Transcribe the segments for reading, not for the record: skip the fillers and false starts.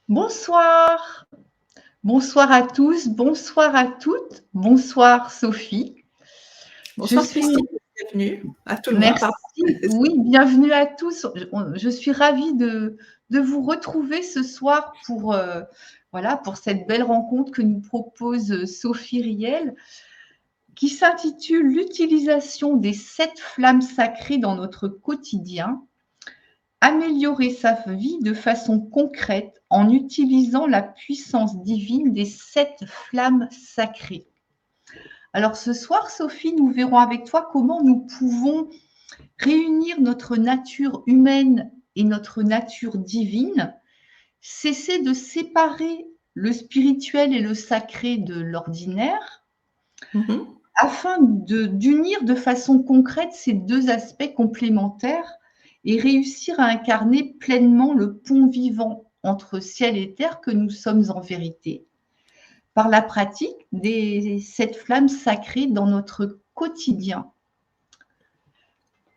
Bonsoir, bonsoir à tous, bonsoir à toutes, bonsoir Sophie. Bonsoir Christine, bienvenue à tout le monde. Merci, oui, bienvenue à tous. Je suis ravie de vous retrouver ce soir pour cette belle rencontre que nous propose Sophie Riel, qui s'intitule « L'utilisation des 7 flammes sacrées dans notre quotidien ». Améliorer sa vie de façon concrète en utilisant la puissance divine des 7 flammes sacrées. Alors ce soir, Sophie, nous verrons avec toi comment nous pouvons réunir notre nature humaine et notre nature divine, cesser de séparer le spirituel et le sacré de l'ordinaire, afin d'unir de façon concrète ces deux aspects complémentaires et réussir à incarner pleinement le pont vivant entre ciel et terre que nous sommes en vérité, par la pratique des 7 flammes sacrées dans notre quotidien.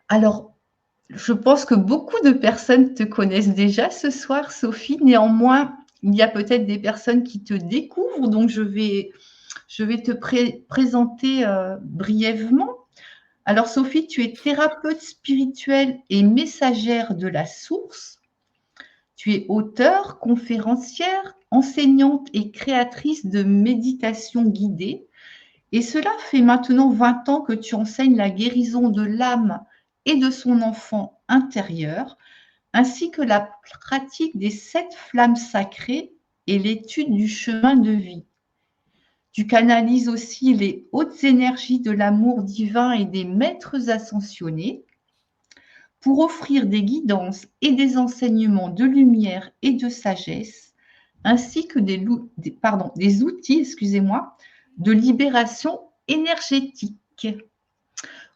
Alors, je pense que beaucoup de personnes te connaissent déjà ce soir, Sophie. Néanmoins, il y a peut-être des personnes qui te découvrent, donc je vais te présenter brièvement. Alors Sophie, tu es thérapeute spirituelle et messagère de la source. Tu es auteure, conférencière, enseignante et créatrice de méditation guidée. Et cela fait maintenant 20 ans que tu enseignes la guérison de l'âme et de son enfant intérieur, ainsi que la pratique des 7 flammes sacrées et l'étude du chemin de vie. Tu canalises aussi les hautes énergies de l'amour divin et des maîtres ascensionnés pour offrir des guidances et des enseignements de lumière et de sagesse, ainsi que des outils de libération énergétique.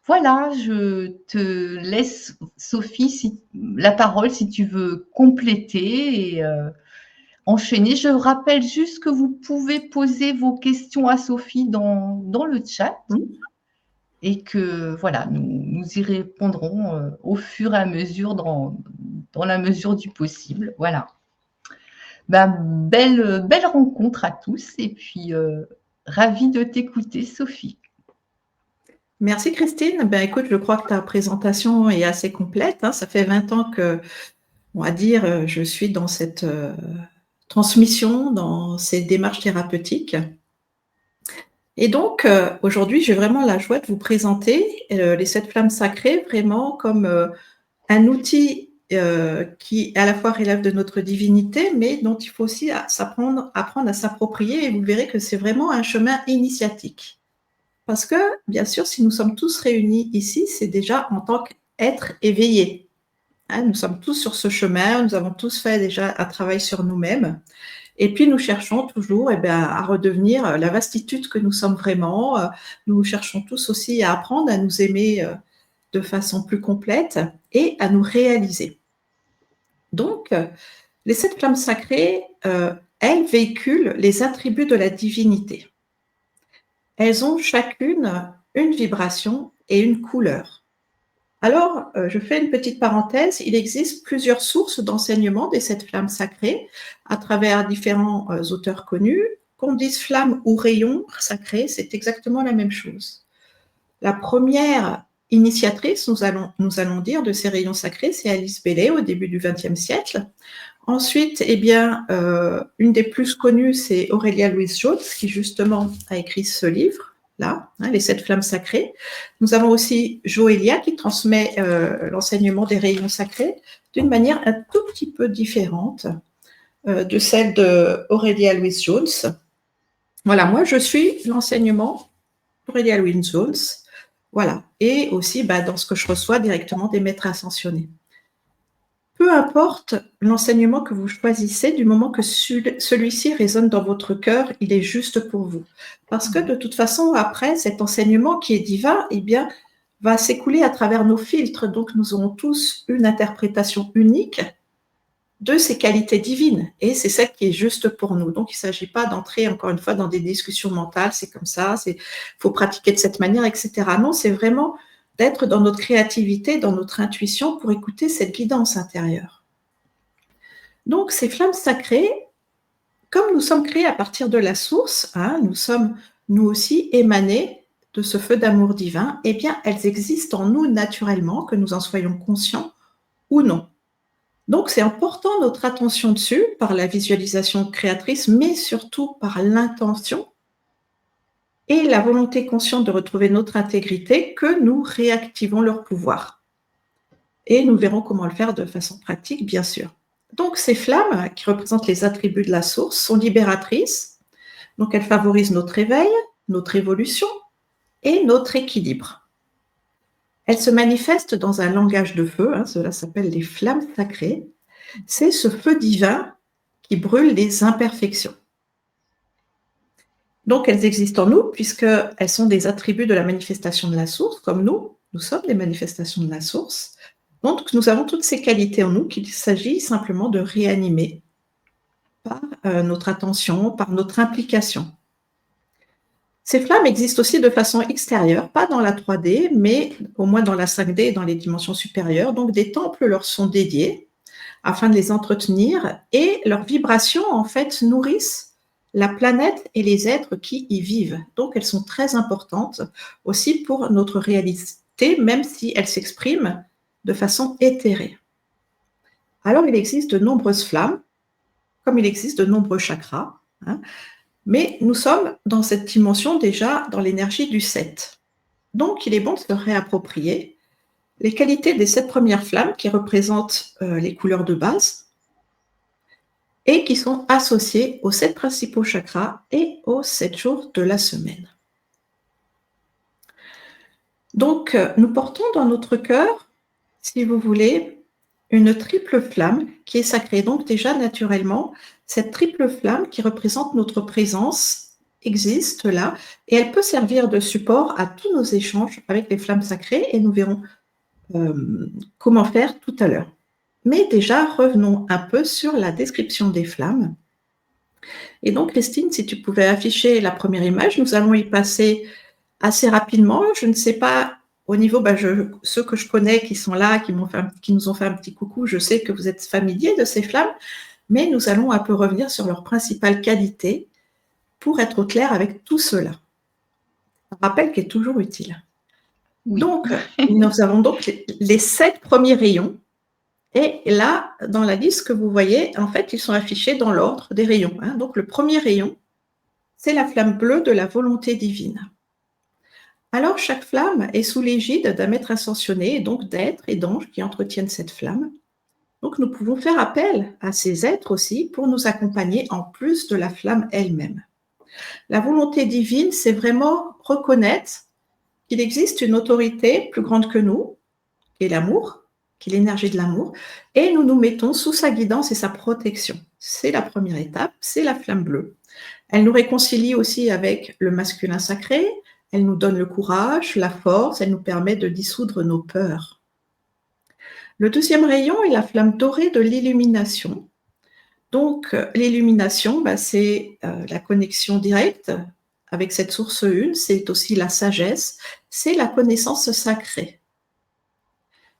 Voilà, je te laisse, Sophie, la parole si tu veux compléter et enchaîner. Je rappelle juste que vous pouvez poser vos questions à Sophie dans le chat et que voilà, nous y répondrons au fur et à mesure, dans la mesure du possible. Voilà. Belle rencontre à tous et puis ravie de t'écouter, Sophie. Merci Christine. Écoute, je crois que ta présentation est assez complète. Ça fait 20 ans que, on va dire, je suis dans cette transmission, dans ces démarches thérapeutiques. Et donc, aujourd'hui, j'ai vraiment la joie de vous présenter les 7 flammes sacrées, vraiment comme un outil qui à la fois relève de notre divinité, mais dont il faut aussi apprendre à s'approprier. Et vous verrez que c'est vraiment un chemin initiatique. Parce que, bien sûr, si nous sommes tous réunis ici, c'est déjà en tant qu'êtres éveillés. Nous sommes tous sur ce chemin, nous avons tous fait déjà un travail sur nous-mêmes. Et puis, nous cherchons toujours à redevenir la vastitude que nous sommes vraiment. Nous cherchons tous aussi à apprendre à nous aimer de façon plus complète et à nous réaliser. Donc, les 7 flammes sacrées, elles véhiculent les attributs de la divinité. Elles ont chacune une vibration et une couleur. Alors, je fais une petite parenthèse. Il existe plusieurs sources d'enseignement des 7 flammes sacrées à travers différents auteurs connus. Qu'on dise flamme ou rayon sacré, c'est exactement la même chose. La première initiatrice, nous allons dire, de ces rayons sacrés, c'est Alice Bailey au début du XXe siècle. Ensuite, une des plus connues, c'est Aurelia Louise Jones, qui justement a écrit ce livre-là, les 7 flammes sacrées. Nous avons aussi Joélia, qui transmet l'enseignement des rayons sacrés d'une manière un tout petit peu différente de celle d'Aurelia Louise Jones. Voilà, moi, je suis l'enseignement d'Aurelia Louise Jones, voilà, et aussi dans ce que je reçois directement des maîtres ascensionnés. Peu importe l'enseignement que vous choisissez, du moment que celui-ci résonne dans votre cœur, il est juste pour vous. Parce que de toute façon, après, cet enseignement qui est divin, va s'écouler à travers nos filtres. Donc, nous aurons tous une interprétation unique de ces qualités divines. Et c'est celle qui est juste pour nous. Donc, il ne s'agit pas d'entrer, encore une fois, dans des discussions mentales. C'est comme ça, faut pratiquer de cette manière, etc. Non, c'est vraiment d'être dans notre créativité, dans notre intuition pour écouter cette guidance intérieure. Donc, ces flammes sacrées, comme nous sommes créés à partir de la source, hein, nous sommes nous aussi émanés de ce feu d'amour divin, eh bien, elles existent en nous naturellement, que nous en soyons conscients ou non. Donc, c'est important notre attention dessus par la visualisation créatrice, mais surtout par l'intention et la volonté consciente de retrouver notre intégrité que nous réactivons leur pouvoir. Et nous verrons comment le faire de façon pratique, bien sûr. Donc, ces flammes, qui représentent les attributs de la source, sont libératrices. Donc, elles favorisent notre éveil, notre évolution et notre équilibre. Elles se manifestent dans un langage de feu, hein, cela s'appelle les flammes sacrées. C'est ce feu divin qui brûle les imperfections. Donc, elles existent en nous puisqu'elles sont des attributs de la manifestation de la source, comme nous sommes des manifestations de la source. Donc, nous avons toutes ces qualités en nous qu'il s'agit simplement de réanimer par notre attention, par notre implication. Ces flammes existent aussi de façon extérieure, pas dans la 3D, mais au moins dans la 5D et dans les dimensions supérieures. Donc, des temples leur sont dédiés afin de les entretenir et leurs vibrations, en fait, nourrissent la planète et les êtres qui y vivent. Donc, elles sont très importantes aussi pour notre réalité, même si elles s'expriment de façon éthérée. Alors, il existe de nombreuses flammes, comme il existe de nombreux chakras, hein, mais nous sommes dans cette dimension déjà dans l'énergie du 7. Donc, il est bon de se réapproprier les qualités des 7 premières flammes qui représentent les couleurs de base et qui sont associées aux 7 principaux chakras et aux 7 jours de la semaine. Donc, nous portons dans notre cœur, si vous voulez, une triple flamme qui est sacrée. Donc déjà, naturellement, cette triple flamme qui représente notre présence existe là et elle peut servir de support à tous nos échanges avec les flammes sacrées et nous verrons comment faire tout à l'heure. Mais déjà, revenons un peu sur la description des flammes. Et donc, Christine, si tu pouvais afficher la première image, nous allons y passer assez rapidement. Je ne sais pas, au niveau, ceux que je connais qui sont là, qui nous ont fait un petit coucou, je sais que vous êtes familiers de ces flammes, mais nous allons un peu revenir sur leurs principales qualités pour être au clair avec tout cela. Un rappel qui est toujours utile. Oui. Donc, nous avons donc les 7 premiers rayons. Et là, dans la liste que vous voyez, en fait, ils sont affichés dans l'ordre des rayons. Hein. Donc, le premier rayon, c'est la flamme bleue de la volonté divine. Alors, chaque flamme est sous l'égide d'un maître ascensionné, et donc d'êtres et d'anges qui entretiennent cette flamme. Donc, nous pouvons faire appel à ces êtres aussi pour nous accompagner en plus de la flamme elle-même. La volonté divine, c'est vraiment reconnaître qu'il existe une autorité plus grande que nous, qui est l'amour, qui est l'énergie de l'amour, et nous nous mettons sous sa guidance et sa protection. C'est la première étape, c'est la flamme bleue. Elle nous réconcilie aussi avec le masculin sacré, elle nous donne le courage, la force, elle nous permet de dissoudre nos peurs. Le deuxième rayon est la flamme dorée de l'illumination. Donc, l'illumination, c'est la connexion directe avec cette source une, c'est aussi la sagesse, c'est la connaissance sacrée.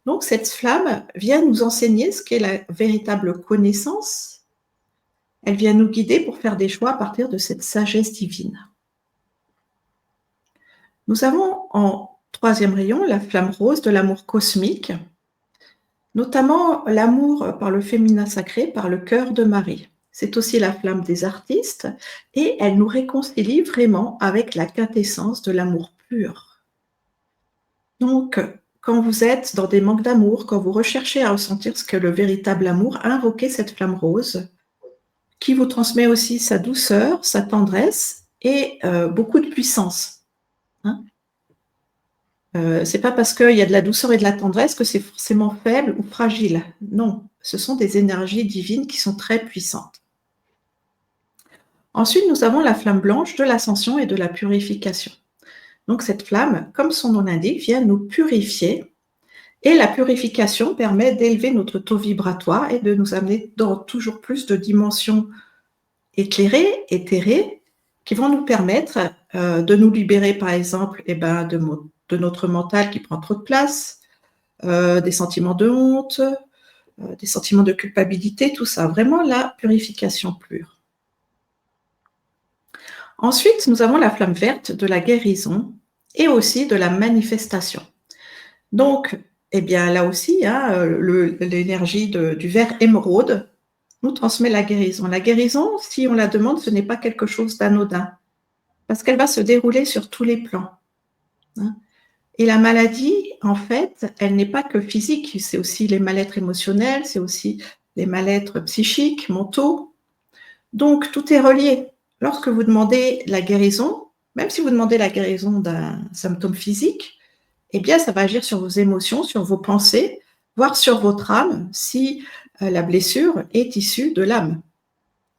Donc, cette flamme vient nous enseigner ce qu'est la véritable connaissance. Elle vient nous guider pour faire des choix à partir de cette sagesse divine. Nous avons en troisième rayon la flamme rose de l'amour cosmique, notamment l'amour par le féminin sacré, par le cœur de Marie. C'est aussi la flamme des artistes et elle nous réconcilie vraiment avec la quintessence de l'amour pur. Donc, quand vous êtes dans des manques d'amour, quand vous recherchez à ressentir ce qu'est le véritable amour, invoquez cette flamme rose qui vous transmet aussi sa douceur, sa tendresse et beaucoup de puissance. Hein, c'est pas parce qu'il y a de la douceur et de la tendresse que c'est forcément faible ou fragile. Non, ce sont des énergies divines qui sont très puissantes. Ensuite, nous avons la flamme blanche de l'ascension et de la purification. Donc cette flamme, comme son nom l'indique, vient nous purifier et la purification permet d'élever notre taux vibratoire et de nous amener dans toujours plus de dimensions éclairées, éthérées, qui vont nous permettre de nous libérer, par exemple, de notre mental qui prend trop de place, des sentiments de honte, des sentiments de culpabilité, tout ça. Vraiment la purification pure. Ensuite, nous avons la flamme verte de la guérison et aussi de la manifestation. Donc, eh bien, là aussi, hein, l'énergie du vert émeraude nous transmet la guérison. La guérison, si on la demande, ce n'est pas quelque chose d'anodin, parce qu'elle va se dérouler sur tous les plans. Hein. Et la maladie, en fait, elle n'est pas que physique, c'est aussi les mal-être émotionnels, c'est aussi les mal-être psychiques, mentaux. Donc, tout est relié. Lorsque vous demandez la guérison, même si vous demandez la guérison d'un symptôme physique, eh bien, ça va agir sur vos émotions, sur vos pensées, voire sur votre âme, si la blessure est issue de l'âme.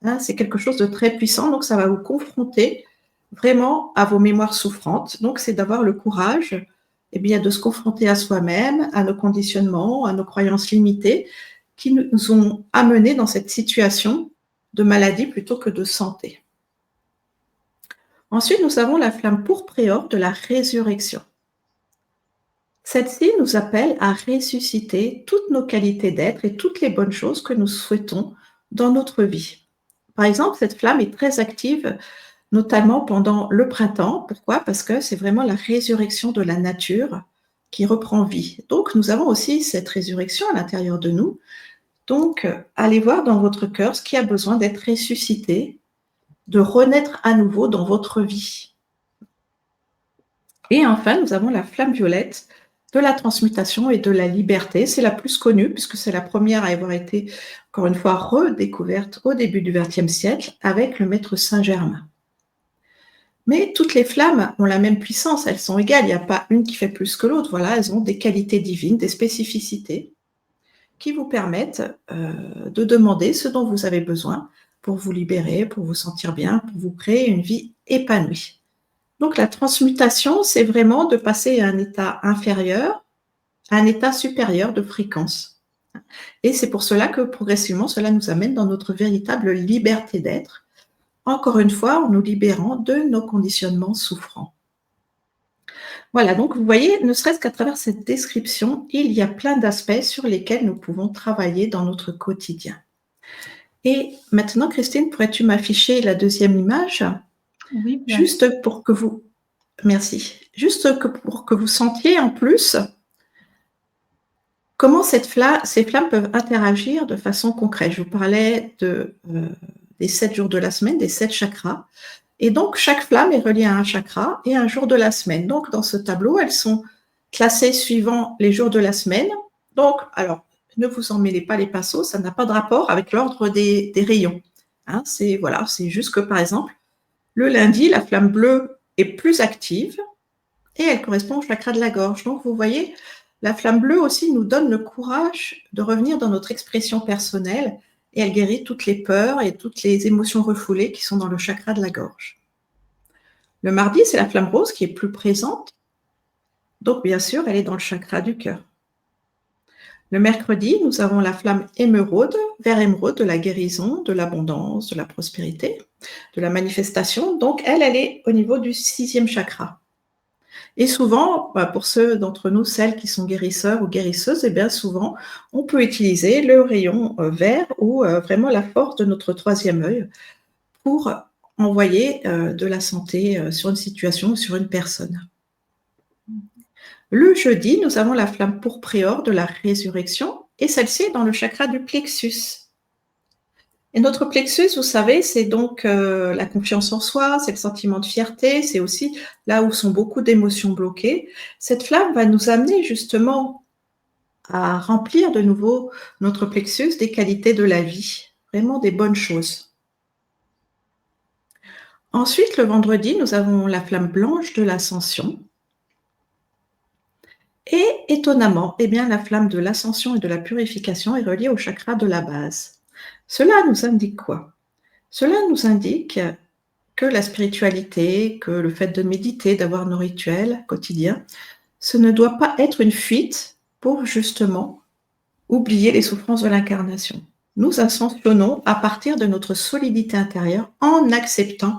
Hein, c'est quelque chose de très puissant, donc ça va vous confronter vraiment à vos mémoires souffrantes. Donc, c'est d'avoir le courage eh bien, de se confronter à soi-même, à nos conditionnements, à nos croyances limitées qui nous ont amenés dans cette situation de maladie plutôt que de santé. Ensuite, nous avons la flamme pourpréore de la résurrection. Celle-ci nous appelle à ressusciter toutes nos qualités d'être et toutes les bonnes choses que nous souhaitons dans notre vie. Par exemple, cette flamme est très active, notamment pendant le printemps. Pourquoi? Parce que c'est vraiment la résurrection de la nature qui reprend vie. Donc, nous avons aussi cette résurrection à l'intérieur de nous. Donc, allez voir dans votre cœur ce qui a besoin d'être ressuscité, de renaître à nouveau dans votre vie. Et enfin, nous avons la flamme violette de la transmutation et de la liberté. C'est la plus connue puisque c'est la première à avoir été, encore une fois, redécouverte au début du XXe siècle avec le maître Saint-Germain. Mais toutes les flammes ont la même puissance, elles sont égales, il n'y a pas une qui fait plus que l'autre. Voilà, elles ont des qualités divines, des spécificités qui vous permettent de demander ce dont vous avez besoin pour vous libérer, pour vous sentir bien, pour vous créer une vie épanouie. Donc la transmutation, c'est vraiment de passer à un état inférieur à un état supérieur de fréquence. Et c'est pour cela que progressivement, cela nous amène dans notre véritable liberté d'être, encore une fois, en nous libérant de nos conditionnements souffrants. Voilà, donc vous voyez, ne serait-ce qu'à travers cette description, il y a plein d'aspects sur lesquels nous pouvons travailler dans notre quotidien. Et maintenant, Christine, pourrais-tu m'afficher la deuxième image? Oui, bien. Juste pour que vous... Merci. Juste pour que vous sentiez en plus comment ces flammes peuvent interagir de façon concrète. Je vous parlais des 7 jours de la semaine, des 7 chakras. Et donc, chaque flamme est reliée à un chakra et un jour de la semaine. Donc, dans ce tableau, elles sont classées suivant les jours de la semaine. Donc, alors, ne vous en mêlez pas les pinceaux, ça n'a pas de rapport avec l'ordre des rayons. Hein, c'est juste que, par exemple, le lundi, la flamme bleue est plus active et elle correspond au chakra de la gorge. Donc, vous voyez, la flamme bleue aussi nous donne le courage de revenir dans notre expression personnelle et elle guérit toutes les peurs et toutes les émotions refoulées qui sont dans le chakra de la gorge. Le mardi, c'est la flamme rose qui est plus présente. Donc, bien sûr, elle est dans le chakra du cœur. Le mercredi, nous avons la flamme émeraude, vert émeraude de la guérison, de l'abondance, de la prospérité, de la manifestation. Donc, elle est au niveau du 6e chakra. Et souvent, pour ceux d'entre nous, celles qui sont guérisseurs ou guérisseuses, eh bien souvent, on peut utiliser le rayon vert ou vraiment la force de notre 3e œil pour envoyer de la santé sur une situation ou sur une personne. Le jeudi, nous avons la flamme pourpréore de la résurrection et celle-ci est dans le chakra du plexus. Et notre plexus, vous savez, c'est donc la confiance en soi, c'est le sentiment de fierté, c'est aussi là où sont beaucoup d'émotions bloquées. Cette flamme va nous amener justement à remplir de nouveau notre plexus des qualités de la vie, vraiment des bonnes choses. Ensuite, le vendredi, nous avons la flamme blanche de l'ascension. Et étonnamment, eh bien, la flamme de l'ascension et de la purification est reliée au chakra de la base. Cela nous indique quoi? Cela nous indique que la spiritualité, que le fait de méditer, d'avoir nos rituels quotidiens, ce ne doit pas être une fuite pour justement oublier les souffrances de l'incarnation. Nous ascensionnons à partir de notre solidité intérieure en acceptant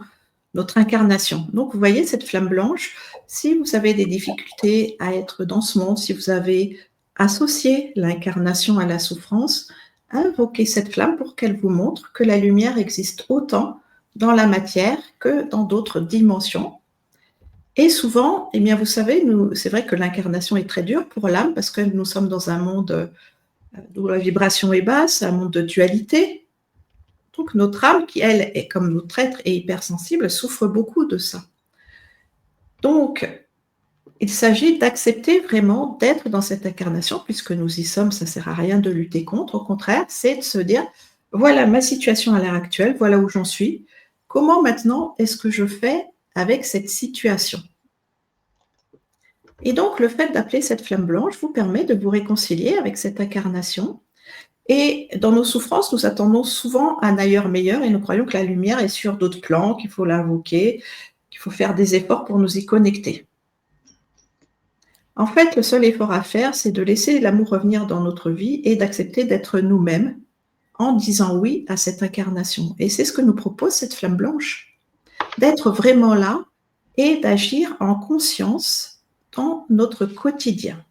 notre incarnation. Donc, vous voyez cette flamme blanche, si vous avez des difficultés à être dans ce monde, si vous avez associé l'incarnation à la souffrance, invoquez cette flamme pour qu'elle vous montre que la lumière existe autant dans la matière que dans d'autres dimensions. Et souvent, eh bien, vous savez, c'est vrai que l'incarnation est très dure pour l'âme parce que nous sommes dans un monde où la vibration est basse, un monde de dualité. Donc notre âme, qui elle est comme notre être et hypersensible, souffre beaucoup de ça. Donc, il s'agit d'accepter vraiment d'être dans cette incarnation, puisque nous y sommes, ça ne sert à rien de lutter contre. Au contraire, c'est de se dire, voilà ma situation à l'heure actuelle, voilà où j'en suis. Comment maintenant est-ce que je fais avec cette situation ? Et donc, le fait d'appeler cette flamme blanche vous permet de vous réconcilier avec cette incarnation. Et dans nos souffrances, nous attendons souvent un ailleurs meilleur et nous croyons que la lumière est sur d'autres plans, qu'il faut l'invoquer, qu'il faut faire des efforts pour nous y connecter. En fait, le seul effort à faire, c'est de laisser l'amour revenir dans notre vie et d'accepter d'être nous-mêmes en disant oui à cette incarnation. Et c'est ce que nous propose cette flamme blanche, d'être vraiment là et d'agir en conscience dans notre quotidien.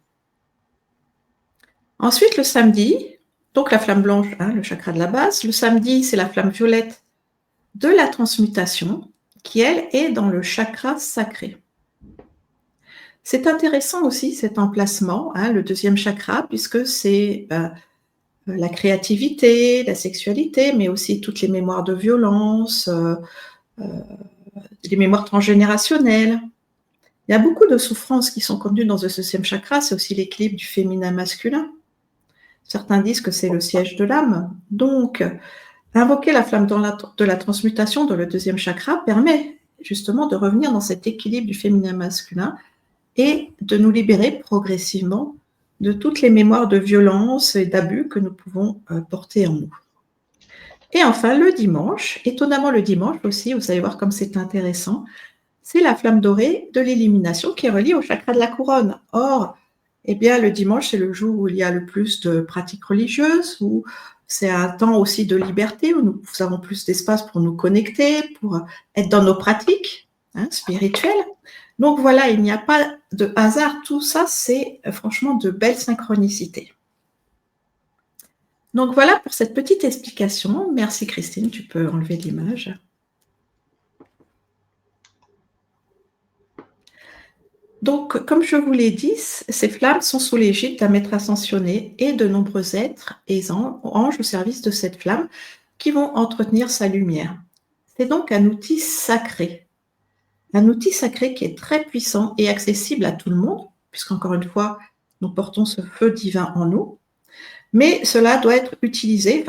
Ensuite, le samedi, donc la flamme blanche, le chakra de la base. Le samedi, c'est la flamme violette de la transmutation qui, elle, est dans le chakra sacré. C'est intéressant aussi cet emplacement, le deuxième chakra, puisque c'est la créativité, la sexualité, mais aussi toutes les mémoires de violence, les mémoires transgénérationnelles. Il y a beaucoup de souffrances qui sont contenues dans ce deuxième chakra, c'est aussi l'équilibre du féminin-masculin. Certains disent que c'est le siège de l'âme. Donc, invoquer la flamme de la transmutation dans le deuxième chakra permet justement de revenir dans cet équilibre du féminin-masculin et de nous libérer progressivement de toutes les mémoires de violence et d'abus que nous pouvons porter en nous. Et enfin, le dimanche, étonnamment le dimanche aussi, vous allez voir comme c'est intéressant, c'est la flamme dorée de l'élimination qui est reliée au chakra de la couronne. Or, eh bien, le dimanche, c'est le jour où il y a le plus de pratiques religieuses, où c'est un temps aussi de liberté, où nous avons plus d'espace pour nous connecter, pour être dans nos pratiques spirituelles. Donc voilà, il n'y a pas de hasard. Tout ça, c'est franchement de belles synchronicités. Donc voilà pour cette petite explication. Merci Christine, tu peux enlever l'image. Donc, comme je vous l'ai dit, ces flammes sont sous l'égide d'un maître ascensionné et de nombreux êtres et anges au service de cette flamme qui vont entretenir sa lumière. C'est donc un outil sacré. Un outil sacré qui est très puissant et accessible à tout le monde, puisqu'encore une fois, nous portons ce feu divin en nous. Mais cela doit être utilisé,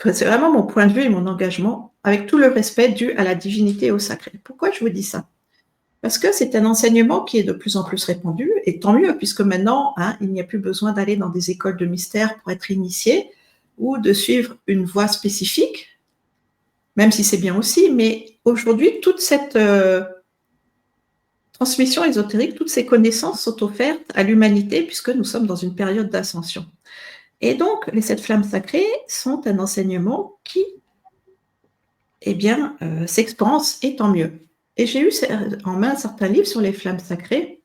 c'est vraiment mon point de vue et mon engagement, avec tout le respect dû à la divinité et au sacré. Pourquoi je vous dis ça ? Parce que c'est un enseignement qui est de plus en plus répandu, et tant mieux, puisque maintenant, il n'y a plus besoin d'aller dans des écoles de mystère pour être initié, ou de suivre une voie spécifique, même si c'est bien aussi, mais aujourd'hui, toute cette transmission ésotérique, toutes ces connaissances sont offertes à l'humanité, puisque nous sommes dans une période d'ascension. Et donc, les 7 flammes sacrées sont un enseignement qui, s'expanse, et tant mieux. Et j'ai eu en main certains livres sur les flammes sacrées,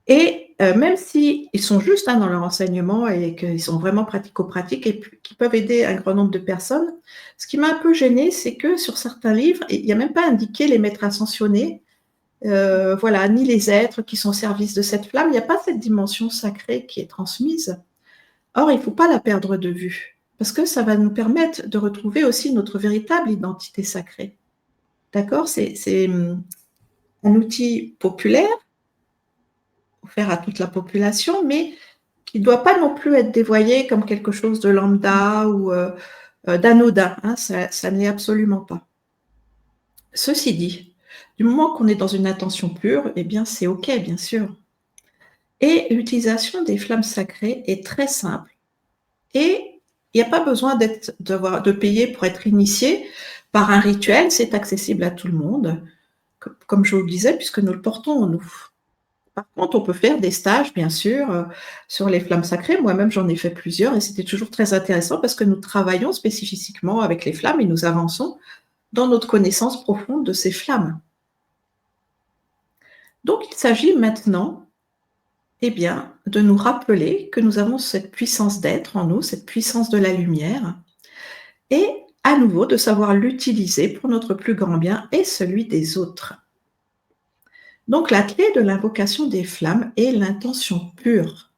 et même s'ils sont juste dans leur enseignement et qu'ils sont vraiment pratico-pratiques et qui peuvent aider un grand nombre de personnes, ce qui m'a un peu gênée, c'est que sur certains livres, il n'y a même pas indiqué les maîtres ascensionnés, ni les êtres qui sont au service de cette flamme, il n'y a pas cette dimension sacrée qui est transmise. Or, il ne faut pas la perdre de vue, parce que ça va nous permettre de retrouver aussi notre véritable identité sacrée. D'accord ? C'est un outil populaire, offert à toute la population, mais qui ne doit pas non plus être dévoyé comme quelque chose de lambda ou d'anodin. Ça ne l'est absolument pas. Ceci dit, du moment qu'on est dans une intention pure, eh bien c'est OK, bien sûr. Et l'utilisation des flammes sacrées est très simple. Et il n'y a pas besoin de payer pour être initié par un rituel, c'est accessible à tout le monde, comme je vous le disais, puisque nous le portons en nous. Par contre, on peut faire des stages, bien sûr, sur les flammes sacrées. Moi-même, j'en ai fait plusieurs et c'était toujours très intéressant parce que nous travaillons spécifiquement avec les flammes et nous avançons dans notre connaissance profonde de ces flammes. Donc, il s'agit maintenant de nous rappeler que nous avons cette puissance d'être en nous, cette puissance de la lumière. Et à nouveau de savoir l'utiliser pour notre plus grand bien et celui des autres. Donc la clé de l'invocation des flammes est l'intention pure.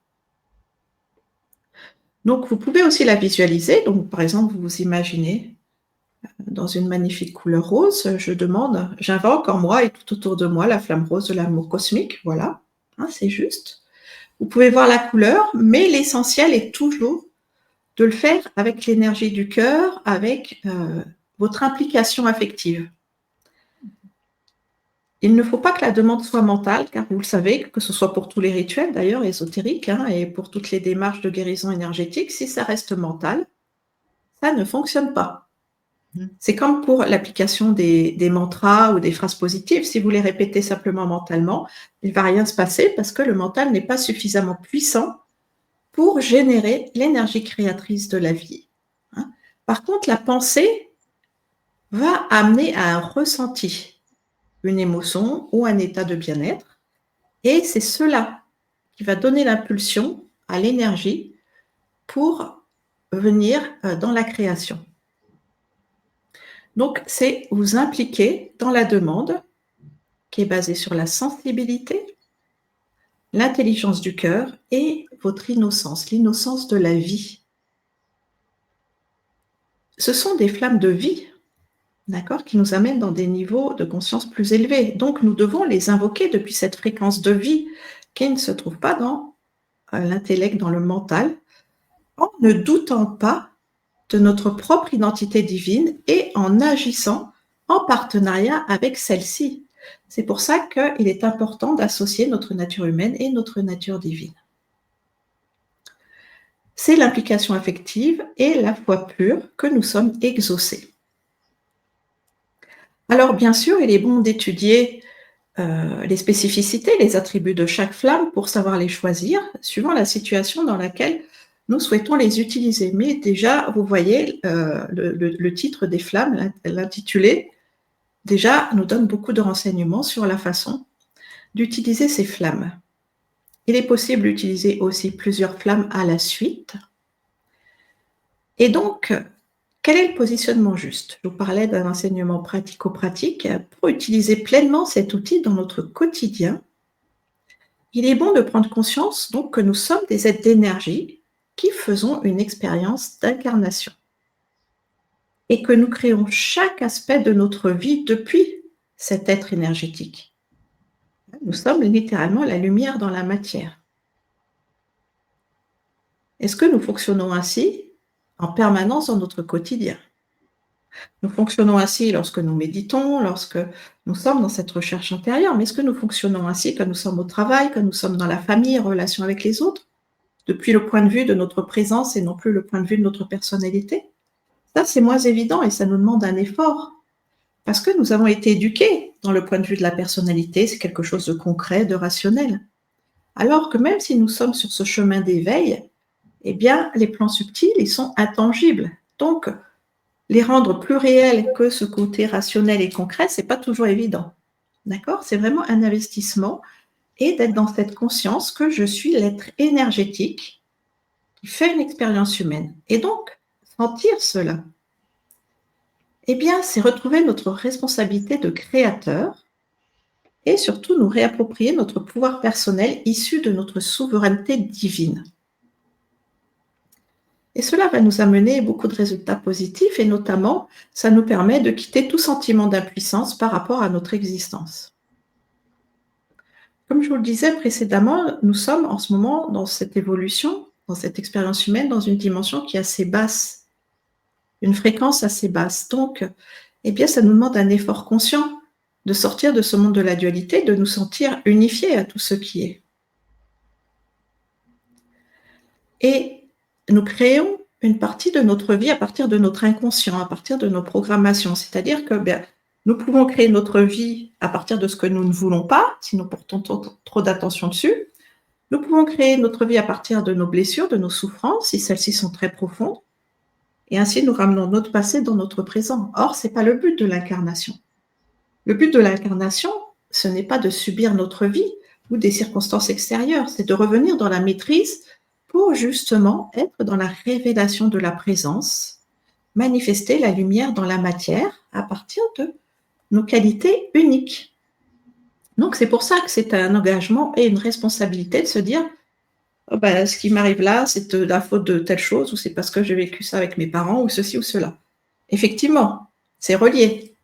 Donc vous pouvez aussi la visualiser. Donc par exemple, vous vous imaginez dans une magnifique couleur rose, j'invoque en moi et tout autour de moi la flamme rose de l'amour cosmique. Voilà, c'est juste. Vous pouvez voir la couleur, mais l'essentiel est toujours de le faire avec l'énergie du cœur, avec votre implication affective. Il ne faut pas que la demande soit mentale, car vous le savez, que ce soit pour tous les rituels d'ailleurs ésotériques et pour toutes les démarches de guérison énergétique, si ça reste mental, ça ne fonctionne pas. C'est comme pour l'application des mantras ou des phrases positives. Si vous les répétez simplement mentalement, il ne va rien se passer parce que le mental n'est pas suffisamment puissant pour générer l'énergie créatrice de la vie. Par contre, la pensée va amener à un ressenti, une émotion ou un état de bien-être, et c'est cela qui va donner l'impulsion à l'énergie pour venir dans la création. Donc, c'est vous impliquer dans la demande qui est basée sur la sensibilité, l'intelligence du cœur et votre innocence, l'innocence de la vie. Ce sont des flammes de vie, d'accord, qui nous amènent dans des niveaux de conscience plus élevés. Donc, nous devons les invoquer depuis cette fréquence de vie qui ne se trouve pas dans l'intellect, dans le mental, en ne doutant pas de notre propre identité divine et en agissant en partenariat avec celle-ci. C'est pour ça qu'il est important d'associer notre nature humaine et notre nature divine. C'est l'implication affective et la foi pure que nous sommes exaucés. Alors, bien sûr, il est bon d'étudier les spécificités, les attributs de chaque flamme pour savoir les choisir, suivant la situation dans laquelle nous souhaitons les utiliser. Mais déjà, vous voyez, le titre des flammes, l'intitulé, déjà nous donne beaucoup de renseignements sur la façon d'utiliser ces flammes. Il est possible d'utiliser aussi plusieurs flammes à la suite. Et donc, quel est le positionnement juste? Je vous parlais d'un enseignement pratico-pratique. Pour utiliser pleinement cet outil dans notre quotidien, il est bon de prendre conscience donc que nous sommes des êtres d'énergie qui faisons une expérience d'incarnation et que nous créons chaque aspect de notre vie depuis cet être énergétique. Nous sommes littéralement la lumière dans la matière. Est-ce que nous fonctionnons ainsi en permanence dans notre quotidien? Nous fonctionnons ainsi lorsque nous méditons, lorsque nous sommes dans cette recherche intérieure, mais est-ce que nous fonctionnons ainsi quand nous sommes au travail, quand nous sommes dans la famille, en relation avec les autres, depuis le point de vue de notre présence et non plus le point de vue de notre personnalité? Ça, c'est moins évident et ça nous demande un effort, parce que nous avons été éduqués dans le point de vue de la personnalité, c'est quelque chose de concret, de rationnel. Alors que même si nous sommes sur ce chemin d'éveil, eh bien, les plans subtils, ils sont intangibles. Donc, les rendre plus réels que ce côté rationnel et concret, c'est pas toujours évident. D'accord? C'est vraiment un investissement et d'être dans cette conscience que je suis l'être énergétique qui fait une expérience humaine. Et donc, sentir cela, eh bien, c'est retrouver notre responsabilité de créateur et surtout nous réapproprier notre pouvoir personnel issu de notre souveraineté divine. Et cela va nous amener beaucoup de résultats positifs et notamment, ça nous permet de quitter tout sentiment d'impuissance par rapport à notre existence. Comme je vous le disais précédemment, nous sommes en ce moment dans cette évolution, dans cette expérience humaine, dans une dimension qui est assez basse, une fréquence assez basse. Donc, eh bien, ça nous demande un effort conscient de sortir de ce monde de la dualité, de nous sentir unifiés à tout ce qui est. Et nous créons une partie de notre vie à partir de notre inconscient, à partir de nos programmations. C'est-à-dire que nous pouvons créer notre vie à partir de ce que nous ne voulons pas, si nous portons trop d'attention dessus. Nous pouvons créer notre vie à partir de nos blessures, de nos souffrances, si celles-ci sont très profondes. Et ainsi, nous ramenons notre passé dans notre présent. Or, ce n'est pas le but de l'incarnation. Le but de l'incarnation, ce n'est pas de subir notre vie ou des circonstances extérieures, c'est de revenir dans la maîtrise pour justement être dans la révélation de la présence, manifester la lumière dans la matière à partir de nos qualités uniques. Donc, c'est pour ça que c'est un engagement et une responsabilité de se dire oh ben, ce qui m'arrive là, c'est de la faute de telle chose, ou c'est parce que j'ai vécu ça avec mes parents, ou ceci ou cela. Effectivement, c'est relié.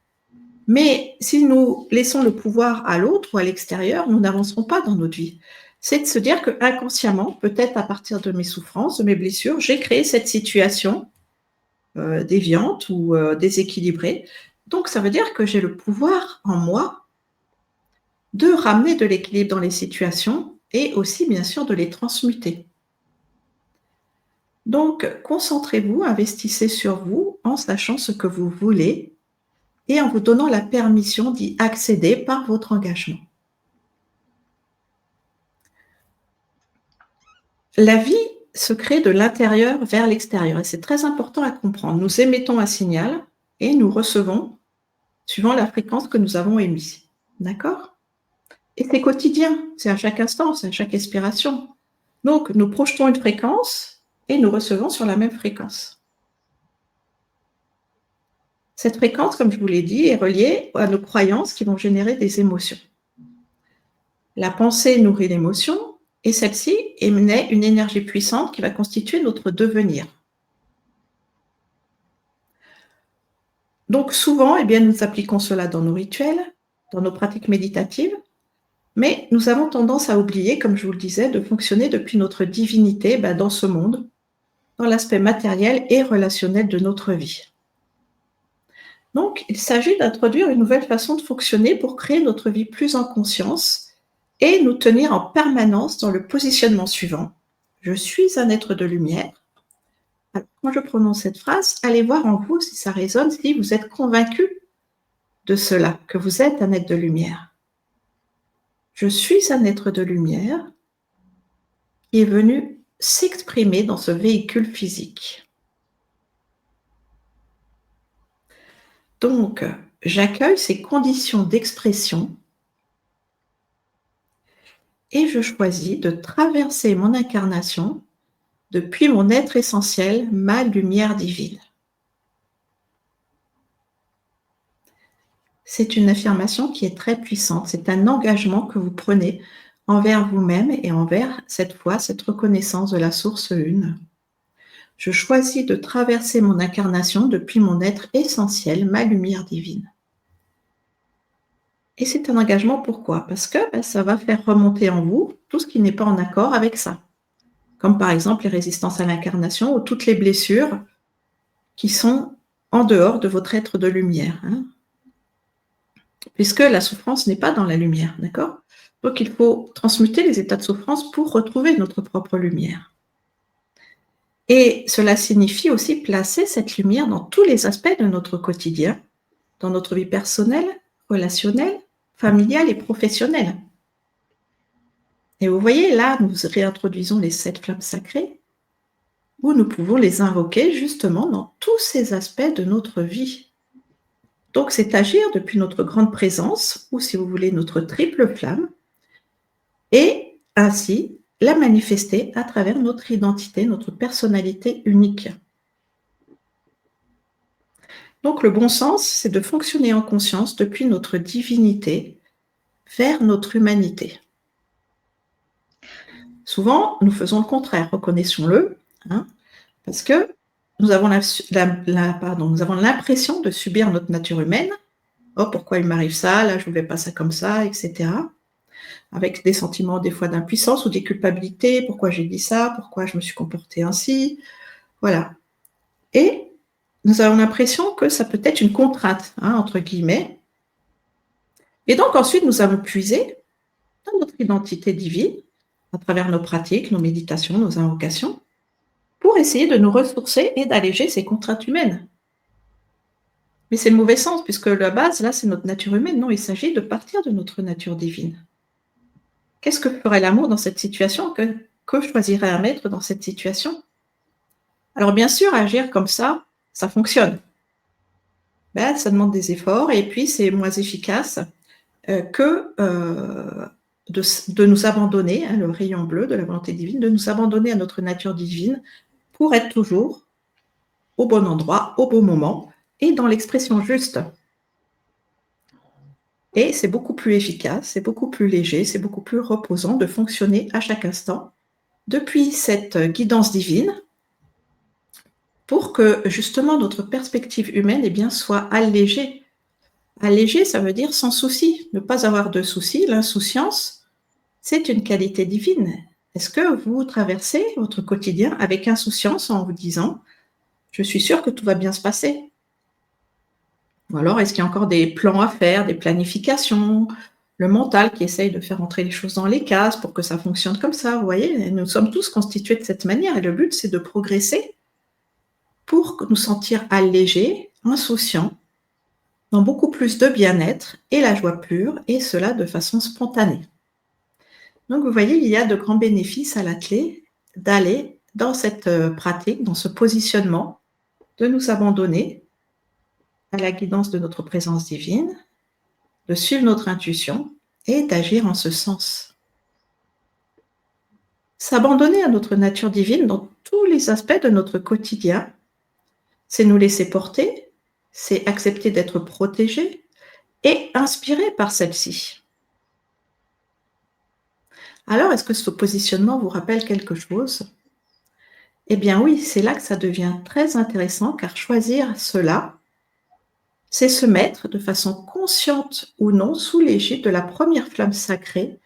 Mais si nous laissons le pouvoir à l'autre ou à l'extérieur, nous n'avancerons pas dans notre vie. C'est de se dire que inconsciemment, peut-être à partir de mes souffrances, de mes blessures, j'ai créé cette situation déviante ou déséquilibrée. Donc, ça veut dire que j'ai le pouvoir en moi de ramener de l'équilibre dans les situations et aussi, bien sûr, de les transmuter. Donc, concentrez-vous, investissez sur vous en sachant ce que vous voulez et en vous donnant la permission d'y accéder par votre engagement. La vie se crée de l'intérieur vers l'extérieur et c'est très important à comprendre. Nous émettons un signal et nous recevons suivant la fréquence que nous avons émise. D'accord ? Et c'est quotidien, c'est à chaque instant, c'est à chaque expiration. Donc, nous projetons une fréquence et nous recevons sur la même fréquence. Cette fréquence, comme je vous l'ai dit, est reliée à nos croyances qui vont générer des émotions. La pensée nourrit l'émotion et celle-ci émet une énergie puissante qui va constituer notre devenir. Donc souvent, nous appliquons cela dans nos rituels, dans nos pratiques méditatives, mais nous avons tendance à oublier, comme je vous le disais, de fonctionner depuis notre divinité dans ce monde, dans l'aspect matériel et relationnel de notre vie. Donc, il s'agit d'introduire une nouvelle façon de fonctionner pour créer notre vie plus en conscience et nous tenir en permanence dans le positionnement suivant. Je suis un être de lumière. Alors, quand je prononce cette phrase, allez voir en vous si ça résonne, si vous êtes convaincu de cela, que vous êtes un être de lumière. Je suis un être de lumière qui est venu s'exprimer dans ce véhicule physique. Donc, j'accueille ces conditions d'expression et je choisis de traverser mon incarnation depuis mon être essentiel, ma lumière divine. C'est une affirmation qui est très puissante, c'est un engagement que vous prenez envers vous-même et envers, cette fois, cette reconnaissance de la source une. Je choisis de traverser mon incarnation depuis mon être essentiel, ma lumière divine. Et c'est un engagement, pourquoi ? Parce que ça va faire remonter en vous tout ce qui n'est pas en accord avec ça. Comme par exemple les résistances à l'incarnation ou toutes les blessures qui sont en dehors de votre être de lumière. Puisque la souffrance n'est pas dans la lumière, d'accord ? Donc il faut transmuter les états de souffrance pour retrouver notre propre lumière. Et cela signifie aussi placer cette lumière dans tous les aspects de notre quotidien, dans notre vie personnelle, relationnelle, familiale et professionnelle. Et vous voyez, là, nous réintroduisons les 7 flammes sacrées, où nous pouvons les invoquer justement dans tous ces aspects de notre vie. Donc, c'est agir depuis notre grande présence, ou si vous voulez, notre triple flamme, et ainsi la manifester à travers notre identité, notre personnalité unique. Donc, le bon sens, c'est de fonctionner en conscience depuis notre divinité vers notre humanité. Souvent, nous faisons le contraire, reconnaissons-le, parce que nous avons l'impression de subir notre nature humaine. Oh, pourquoi il m'arrive ça ? Là, je ne voulais pas ça comme ça, etc. Avec des sentiments des fois d'impuissance ou des culpabilités. Pourquoi j'ai dit ça ? Pourquoi je me suis comportée ainsi ? Voilà. Et nous avons l'impression que ça peut être une contrainte, entre guillemets. Et donc ensuite, nous allons puiser dans notre identité divine, à travers nos pratiques, nos méditations, nos invocations, pour essayer de nous ressourcer et d'alléger ces contraintes humaines. Mais c'est le mauvais sens, puisque la base, là, c'est notre nature humaine. Non, il s'agit de partir de notre nature divine. Qu'est-ce que ferait l'amour dans cette situation ? Que choisirait un maître dans cette situation ? Alors bien sûr, agir comme ça fonctionne. Ça demande des efforts et puis c'est moins efficace que de nous abandonner, le rayon bleu de la volonté divine, de nous abandonner à notre nature divine pour être toujours au bon endroit, au bon moment et dans l'expression juste. Et c'est beaucoup plus efficace, c'est beaucoup plus léger, c'est beaucoup plus reposant de fonctionner à chaque instant depuis cette guidance divine pour que justement notre perspective humaine eh bien, soit allégée. Allégée, ça veut dire sans souci, ne pas avoir de soucis. L'insouciance, c'est une qualité divine. Est-ce que vous traversez votre quotidien avec insouciance en vous disant « je suis sûre que tout va bien se passer » ou alors est-ce qu'il y a encore des plans à faire, des planifications, le mental qui essaye de faire entrer les choses dans les cases pour que ça fonctionne comme ça, vous voyez, nous sommes tous constitués de cette manière et le but c'est de progresser pour nous sentir allégés, insouciants, dans beaucoup plus de bien-être et la joie pure, et cela de façon spontanée. Donc vous voyez, il y a de grands bénéfices à la clé d'aller dans cette pratique, dans ce positionnement, de nous abandonner à la guidance de notre présence divine, de suivre notre intuition et d'agir en ce sens. S'abandonner à notre nature divine dans tous les aspects de notre quotidien, c'est nous laisser porter, c'est accepter d'être protégé et inspiré par celle-ci. Alors, est-ce que ce positionnement vous rappelle quelque chose ? Eh bien oui, c'est là que ça devient très intéressant, car choisir cela, c'est se mettre de façon consciente ou non sous l'égide de la première flamme sacrée,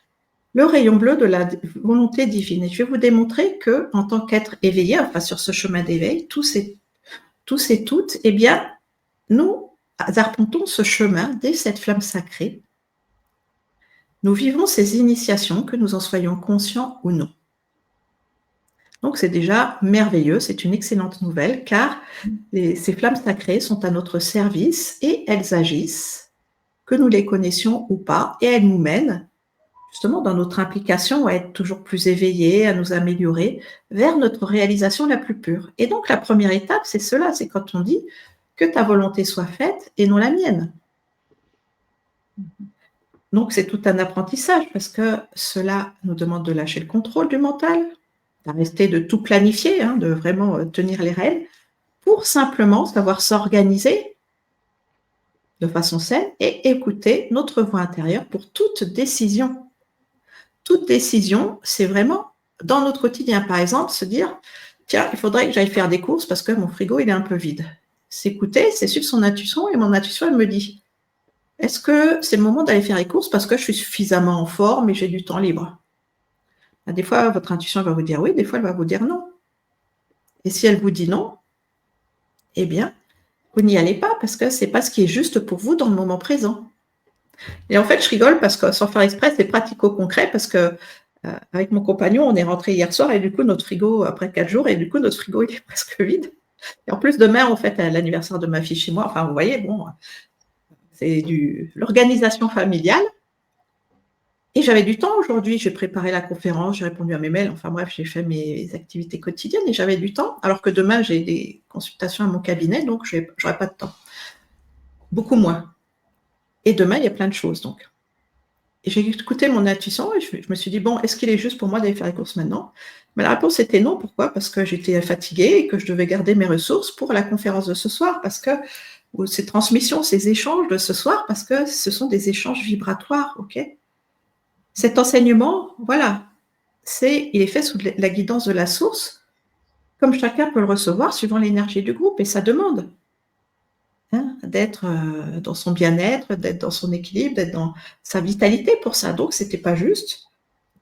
le rayon bleu de la volonté divine. Et je vais vous démontrer que, en tant qu'être éveillé, enfin sur ce chemin d'éveil, tous et toutes, eh bien, nous arpentons ce chemin dès cette flamme sacrée. Nous vivons ces initiations, que nous en soyons conscients ou non. Donc c'est déjà merveilleux, c'est une excellente nouvelle, car ces flammes sacrées sont à notre service et elles agissent, que nous les connaissions ou pas, et elles nous mènent justement dans notre implication à être toujours plus éveillés, à nous améliorer vers notre réalisation la plus pure. Et donc la première étape, c'est cela, c'est quand on dit que ta volonté soit faite et non la mienne. Donc c'est tout un apprentissage parce que cela nous demande de lâcher le contrôle du mental, d'arrêter de tout planifier, de vraiment tenir les rênes, pour simplement savoir s'organiser de façon saine et écouter notre voix intérieure pour toute décision. Toute décision, c'est vraiment dans notre quotidien. Par exemple, se dire, tiens, il faudrait que j'aille faire des courses parce que mon frigo, il est un peu vide. S'écouter, c'est suivre son intuition et mon intuition, elle me dit, est-ce que c'est le moment d'aller faire les courses parce que je suis suffisamment en forme et j'ai du temps libre ? Des fois, votre intuition va vous dire oui, des fois, elle va vous dire non. Et si elle vous dit non, eh bien, vous n'y allez pas parce que ce n'est pas ce qui est juste pour vous dans le moment présent. Et en fait, je rigole parce que, sans faire exprès, c'est pratico-concret parce que avec mon compagnon, on est rentré hier soir et du coup, notre frigo, après 4 jours, et du coup, notre frigo, il est presque vide. Et en plus, demain, on fête l'anniversaire de ma fille chez moi. Enfin, vous voyez, bon, c'est l'organisation familiale. Et j'avais du temps aujourd'hui, j'ai préparé la conférence, j'ai répondu à mes mails, enfin bref, j'ai fait mes activités quotidiennes et j'avais du temps, alors que demain, j'ai des consultations à mon cabinet, donc je n'aurai pas de temps. Beaucoup moins. Et demain, il y a plein de choses, donc. Et j'ai écouté mon intuition et je me suis dit, bon, est-ce qu'il est juste pour moi d'aller faire les courses maintenant ? Mais la réponse était non. Pourquoi ? Parce que j'étais fatiguée et que je devais garder mes ressources pour la conférence de ce soir, parce que ces transmissions, ces échanges de ce soir, parce que ce sont des échanges vibratoires, ok ? Cet enseignement, voilà, il est fait sous la guidance de la source, comme chacun peut le recevoir suivant l'énergie du groupe et sa demande. D'être dans son bien-être, d'être dans son équilibre, d'être dans sa vitalité pour ça. Donc, ce n'était pas juste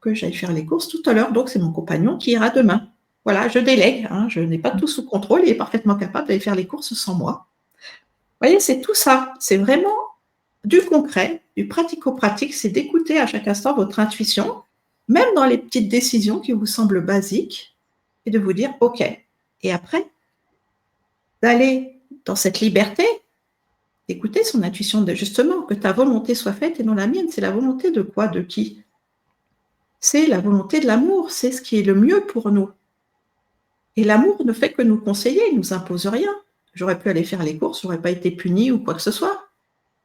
que j'aille faire les courses tout à l'heure. Donc, c'est mon compagnon qui ira demain. Voilà, je délègue. Je n'ai pas tout sous contrôle. Il est parfaitement capable d'aller faire les courses sans moi. Vous voyez, c'est tout ça. C'est vraiment du concret, du pratico-pratique. C'est d'écouter à chaque instant votre intuition, même dans les petites décisions qui vous semblent basiques, et de vous dire « OK ». Et après, d'aller dans cette liberté, d'écouter son intuition, justement, que ta volonté soit faite et non la mienne. C'est la volonté de quoi ? De qui ? C'est la volonté de l'amour, c'est ce qui est le mieux pour nous. Et l'amour ne fait que nous conseiller, il ne nous impose rien. J'aurais pu aller faire les courses, je n'aurais pas été punie ou quoi que ce soit.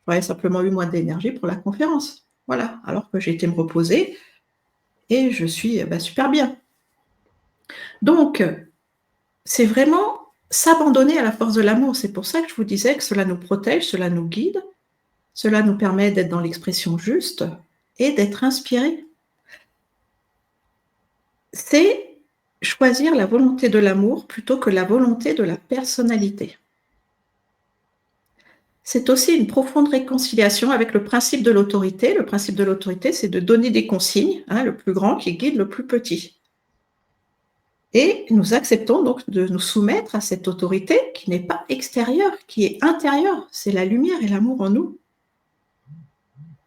J'aurais simplement eu moins d'énergie pour la conférence. Voilà, alors que j'ai été me reposer et je suis super bien. Donc, c'est vraiment s'abandonner à la force de l'amour. C'est pour ça que je vous disais que cela nous protège, cela nous guide, cela nous permet d'être dans l'expression juste et d'être inspiré. C'est choisir la volonté de l'amour plutôt que la volonté de la personnalité. C'est aussi une profonde réconciliation avec le principe de l'autorité. Le principe de l'autorité, c'est de donner des consignes, le plus grand qui guide le plus petit. Et nous acceptons donc de nous soumettre à cette autorité qui n'est pas extérieure, qui est intérieure. C'est la lumière et l'amour en nous.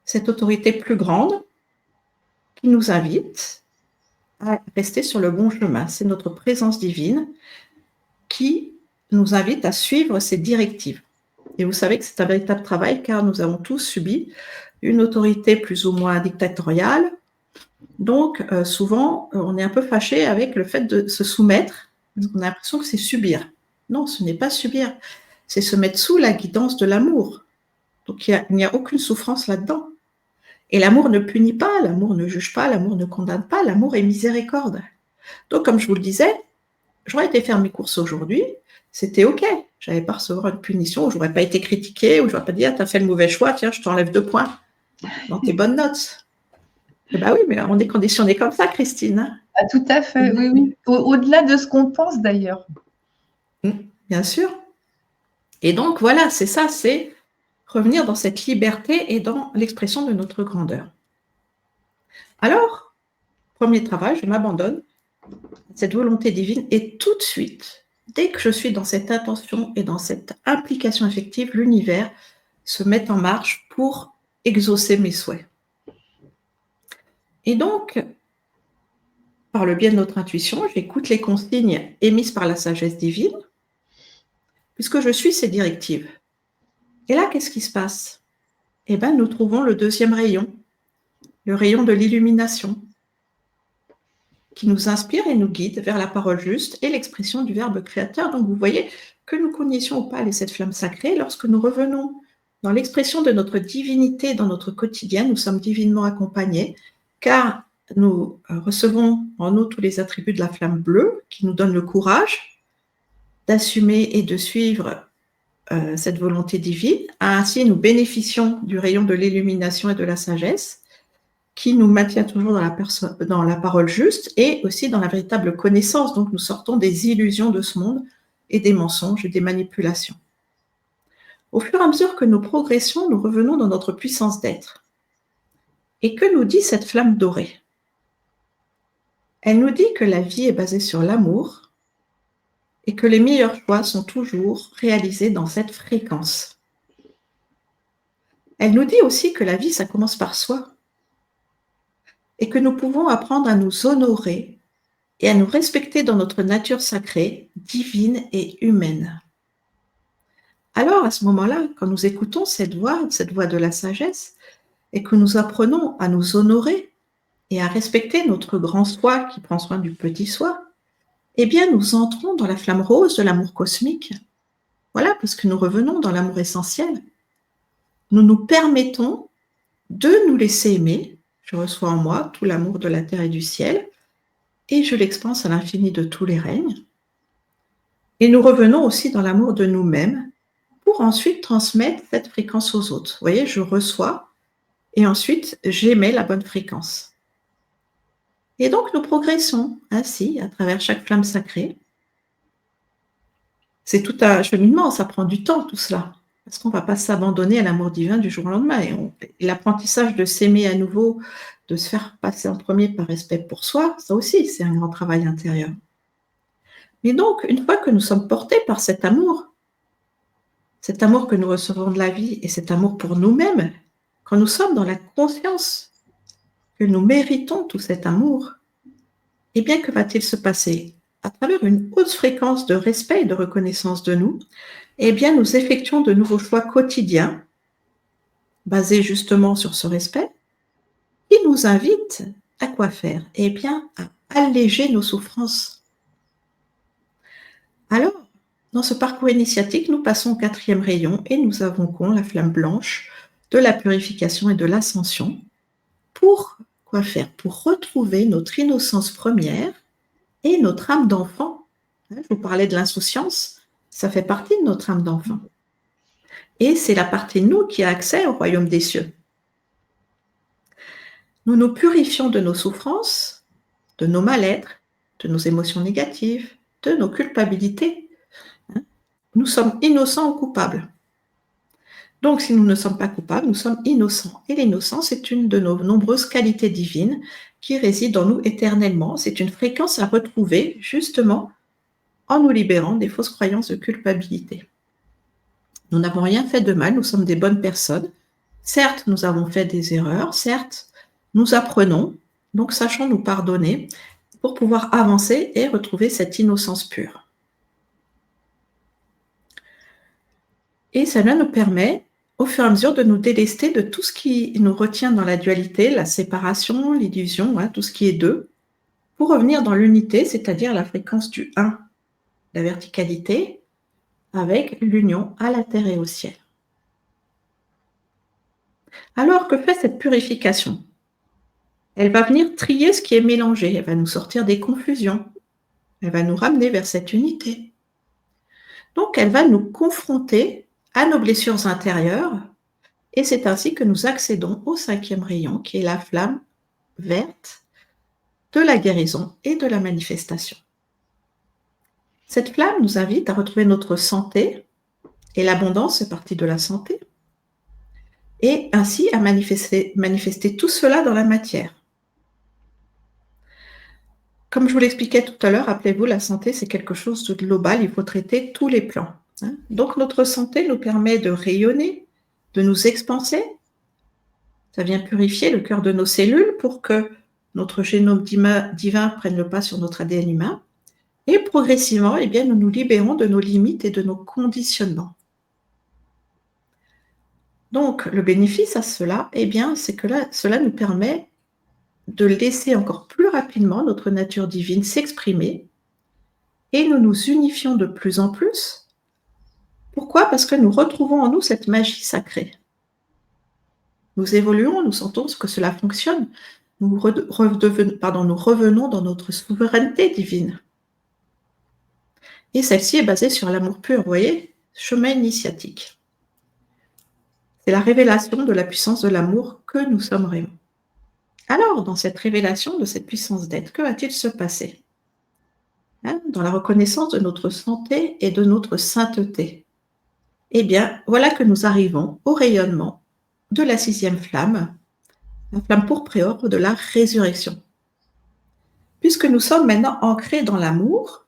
Cette autorité plus grande qui nous invite à rester sur le bon chemin. C'est notre présence divine qui nous invite à suivre ses directives. Et vous savez que c'est un véritable travail car nous avons tous subi une autorité plus ou moins dictatoriale. Donc, souvent, on est un peu fâché avec le fait de se soumettre, parce qu'on a l'impression que c'est subir. Non, ce n'est pas subir, c'est se mettre sous la guidance de l'amour. Donc, il n'y a aucune souffrance là-dedans. Et l'amour ne punit pas, l'amour ne juge pas, l'amour ne condamne pas, l'amour est miséricorde. Donc, comme je vous le disais, j'aurais été faire mes courses aujourd'hui, c'était OK. Je n'allais pas recevoir une punition, ou je n'aurais pas été critiquée, ou je n'aurais pas dit « Ah, tu as fait le mauvais choix, tiens, je t'enlève 2 points dans tes bonnes notes. » Eh bien oui, mais on est conditionné comme ça, Christine. Ah, tout à fait, oui, oui. Au-delà de ce qu'on pense d'ailleurs. Bien sûr. Et donc voilà, c'est ça, c'est revenir dans cette liberté et dans l'expression de notre grandeur. Alors, premier travail, je m'abandonne à cette volonté divine et tout de suite, dès que je suis dans cette intention et dans cette implication effective, l'univers se met en marche pour exaucer mes souhaits. Et donc, par le biais de notre intuition, j'écoute les consignes émises par la sagesse divine, puisque je suis ses directives. Et là, qu'est-ce qui se passe? Eh bien, nous trouvons le deuxième rayon, le rayon de l'illumination, qui nous inspire et nous guide vers la parole juste et l'expression du Verbe créateur. Donc, vous voyez que nous connaissions ou pas cette flamme sacrée, lorsque nous revenons dans l'expression de notre divinité dans notre quotidien, nous sommes divinement accompagnés, car nous recevons en nous tous les attributs de la flamme bleue, qui nous donne le courage d'assumer et de suivre cette volonté divine. Ainsi, nous bénéficions du rayon de l'illumination et de la sagesse, qui nous maintient toujours dans la parole juste et aussi dans la véritable connaissance. Donc, nous sortons des illusions de ce monde et des mensonges et des manipulations. Au fur et à mesure que nous progressons, nous revenons dans notre puissance d'être. Et que nous dit cette flamme dorée? Elle nous dit que la vie est basée sur l'amour et que les meilleurs choix sont toujours réalisés dans cette fréquence. Elle nous dit aussi que la vie, ça commence par soi et que nous pouvons apprendre à nous honorer et à nous respecter dans notre nature sacrée, divine et humaine. Alors, à ce moment-là, quand nous écoutons cette voix de la sagesse, et que nous apprenons à nous honorer et à respecter notre grand soi qui prend soin du petit soi, eh bien, nous entrons dans la flamme rose de l'amour cosmique. Voilà, parce que nous revenons dans l'amour essentiel. Nous nous permettons de nous laisser aimer. Je reçois en moi tout l'amour de la terre et du ciel, et je l'expanse à l'infini de tous les règnes. Et nous revenons aussi dans l'amour de nous-mêmes pour ensuite transmettre cette fréquence aux autres. Vous voyez, je reçois et ensuite j'émets la bonne fréquence. Et donc nous progressons ainsi à travers chaque flamme sacrée. C'est tout un cheminement, ça prend du temps tout cela, parce qu'on ne va pas s'abandonner à l'amour divin du jour au lendemain. Et l'apprentissage de s'aimer à nouveau, de se faire passer en premier par respect pour soi, ça aussi c'est un grand travail intérieur. Mais donc, une fois que nous sommes portés par cet amour que nous recevons de la vie et cet amour pour nous-mêmes, quand nous sommes dans la conscience que nous méritons tout cet amour, eh bien, que va-t-il se passer? À travers une haute fréquence de respect et de reconnaissance de nous, eh bien, nous effectuons de nouveaux choix quotidiens, basés justement sur ce respect, qui nous invitent à quoi faire? Eh bien, à alléger nos souffrances. Alors, dans ce parcours initiatique, nous passons au 4e rayon et nous invoquons la flamme blanche de la purification et de l'ascension. Pour quoi faire? Pour retrouver notre innocence première et notre âme d'enfant. Je vous parlais de l'insouciance. Ça fait partie de notre âme d'enfant. Et c'est la partie de nous qui a accès au royaume des cieux. Nous nous purifions de nos souffrances, de nos mal-être, de nos émotions négatives, de nos culpabilités. Nous sommes innocents ou coupables. Donc, si nous ne sommes pas coupables, nous sommes innocents. Et l'innocence est une de nos nombreuses qualités divines qui réside en nous éternellement. C'est une fréquence à retrouver, justement, en nous libérant des fausses croyances de culpabilité. Nous n'avons rien fait de mal, nous sommes des bonnes personnes. Certes, nous avons fait des erreurs, certes, nous apprenons, donc sachons nous pardonner pour pouvoir avancer et retrouver cette innocence pure. Et cela nous permet, au fur et à mesure, de nous délester de tout ce qui nous retient dans la dualité, la séparation, l'illusion, tout ce qui est deux, pour revenir dans l'unité, c'est-à-dire la fréquence du 1, la verticalité, avec l'union à la terre et au ciel. Alors, que fait cette purification? Elle va venir trier ce qui est mélangé, elle va nous sortir des confusions, elle va nous ramener vers cette unité. Donc, elle va nous confronter à nos blessures intérieures, et c'est ainsi que nous accédons au 5e rayon, qui est la flamme verte de la guérison et de la manifestation. Cette flamme nous invite à retrouver notre santé, et l'abondance fait partie de la santé, et ainsi à manifester tout cela dans la matière. Comme je vous l'expliquais tout à l'heure, rappelez-vous, la santé, c'est quelque chose de global, il faut traiter tous les plans. Donc notre santé nous permet de rayonner, de nous expanser. Ça vient purifier le cœur de nos cellules pour que notre génome divin prenne le pas sur notre ADN humain. Et progressivement, nous nous libérons de nos limites et de nos conditionnements. Donc le bénéfice à cela, c'est que cela nous permet de laisser encore plus rapidement notre nature divine s'exprimer, et nous nous unifions de plus en plus. Pourquoi? Parce que nous retrouvons en nous cette magie sacrée. Nous évoluons, nous sentons que cela fonctionne, nous revenons dans notre souveraineté divine. Et celle-ci est basée sur l'amour pur, vous voyez, chemin initiatique. C'est la révélation de la puissance de l'amour que nous sommes vraiment. Alors, dans cette révélation de cette puissance d'être, que va-t-il se passer? Dans la reconnaissance de notre santé et de notre sainteté. Voilà que nous arrivons au rayonnement de la 6e flamme, la flamme pourpre et or de la résurrection. Puisque nous sommes maintenant ancrés dans l'amour,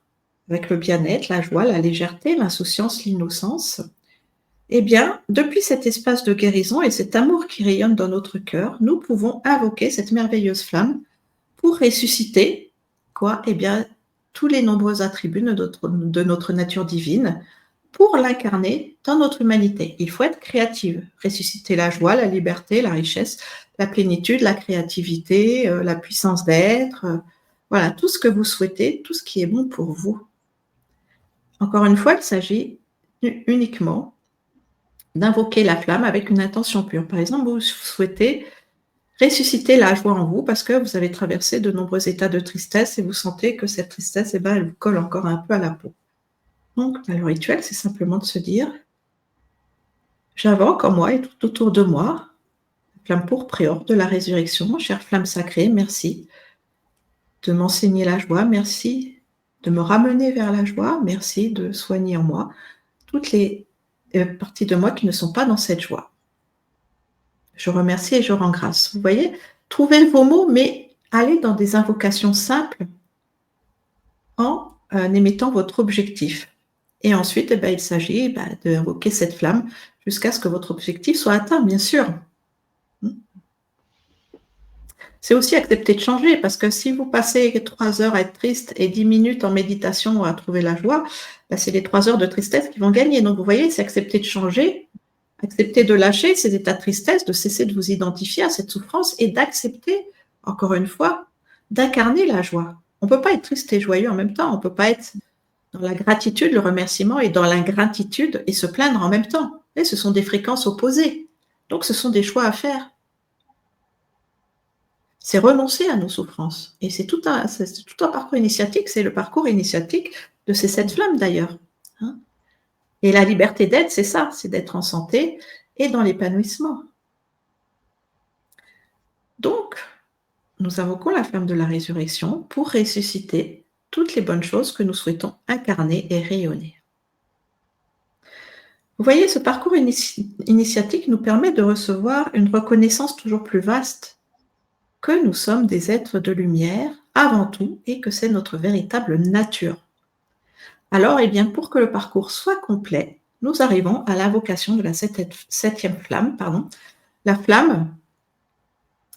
avec le bien-être, la joie, la légèreté, l'insouciance, l'innocence, depuis cet espace de guérison et cet amour qui rayonne dans notre cœur, nous pouvons invoquer cette merveilleuse flamme pour ressusciter tous les nombreux attributs de notre nature divine, pour l'incarner dans notre humanité. Il faut être créative, ressusciter la joie, la liberté, la richesse, la plénitude, la créativité, la puissance d'être, voilà, tout ce que vous souhaitez, tout ce qui est bon pour vous. Encore une fois, il s'agit uniquement d'invoquer la flamme avec une intention pure. Par exemple, vous souhaitez ressusciter la joie en vous parce que vous avez traversé de nombreux états de tristesse et vous sentez que cette tristesse, elle vous colle encore un peu à la peau. Donc, le rituel, c'est simplement de se dire « J'invoque en moi et tout autour de moi la flamme pourpre et or de la résurrection, chère flamme sacrée, merci de m'enseigner la joie, merci de me ramener vers la joie, merci de soigner en moi toutes les parties de moi qui ne sont pas dans cette joie. Je remercie et je rends grâce. » Vous voyez, trouvez vos mots, mais allez dans des invocations simples en émettant votre objectif. Et ensuite, il s'agit d'invoquer cette flamme jusqu'à ce que votre objectif soit atteint, bien sûr. C'est aussi accepter de changer, parce que si vous passez 3 heures à être triste et 10 minutes en méditation à trouver la joie, c'est les 3 heures de tristesse qui vont gagner. Donc, vous voyez, c'est accepter de changer, accepter de lâcher ces états de tristesse, de cesser de vous identifier à cette souffrance et d'accepter, encore une fois, d'incarner la joie. On ne peut pas être triste et joyeux en même temps. On ne peut pas être dans la gratitude, le remerciement, et dans l'ingratitude et se plaindre en même temps. Et ce sont des fréquences opposées. Donc, ce sont des choix à faire. C'est renoncer à nos souffrances. Et c'est tout un parcours initiatique. C'est le parcours initiatique de ces 7 flammes, d'ailleurs. Et la liberté d'être, c'est ça, c'est d'être en santé et dans l'épanouissement. Donc, nous invoquons la flamme de la résurrection pour ressusciter toutes les bonnes choses que nous souhaitons incarner et rayonner. Vous voyez, ce parcours initiatique nous permet de recevoir une reconnaissance toujours plus vaste que nous sommes des êtres de lumière avant tout et que c'est notre véritable nature. Alors, eh bien, pour que le parcours soit complet, nous arrivons à l'invocation de la septième flamme, la flamme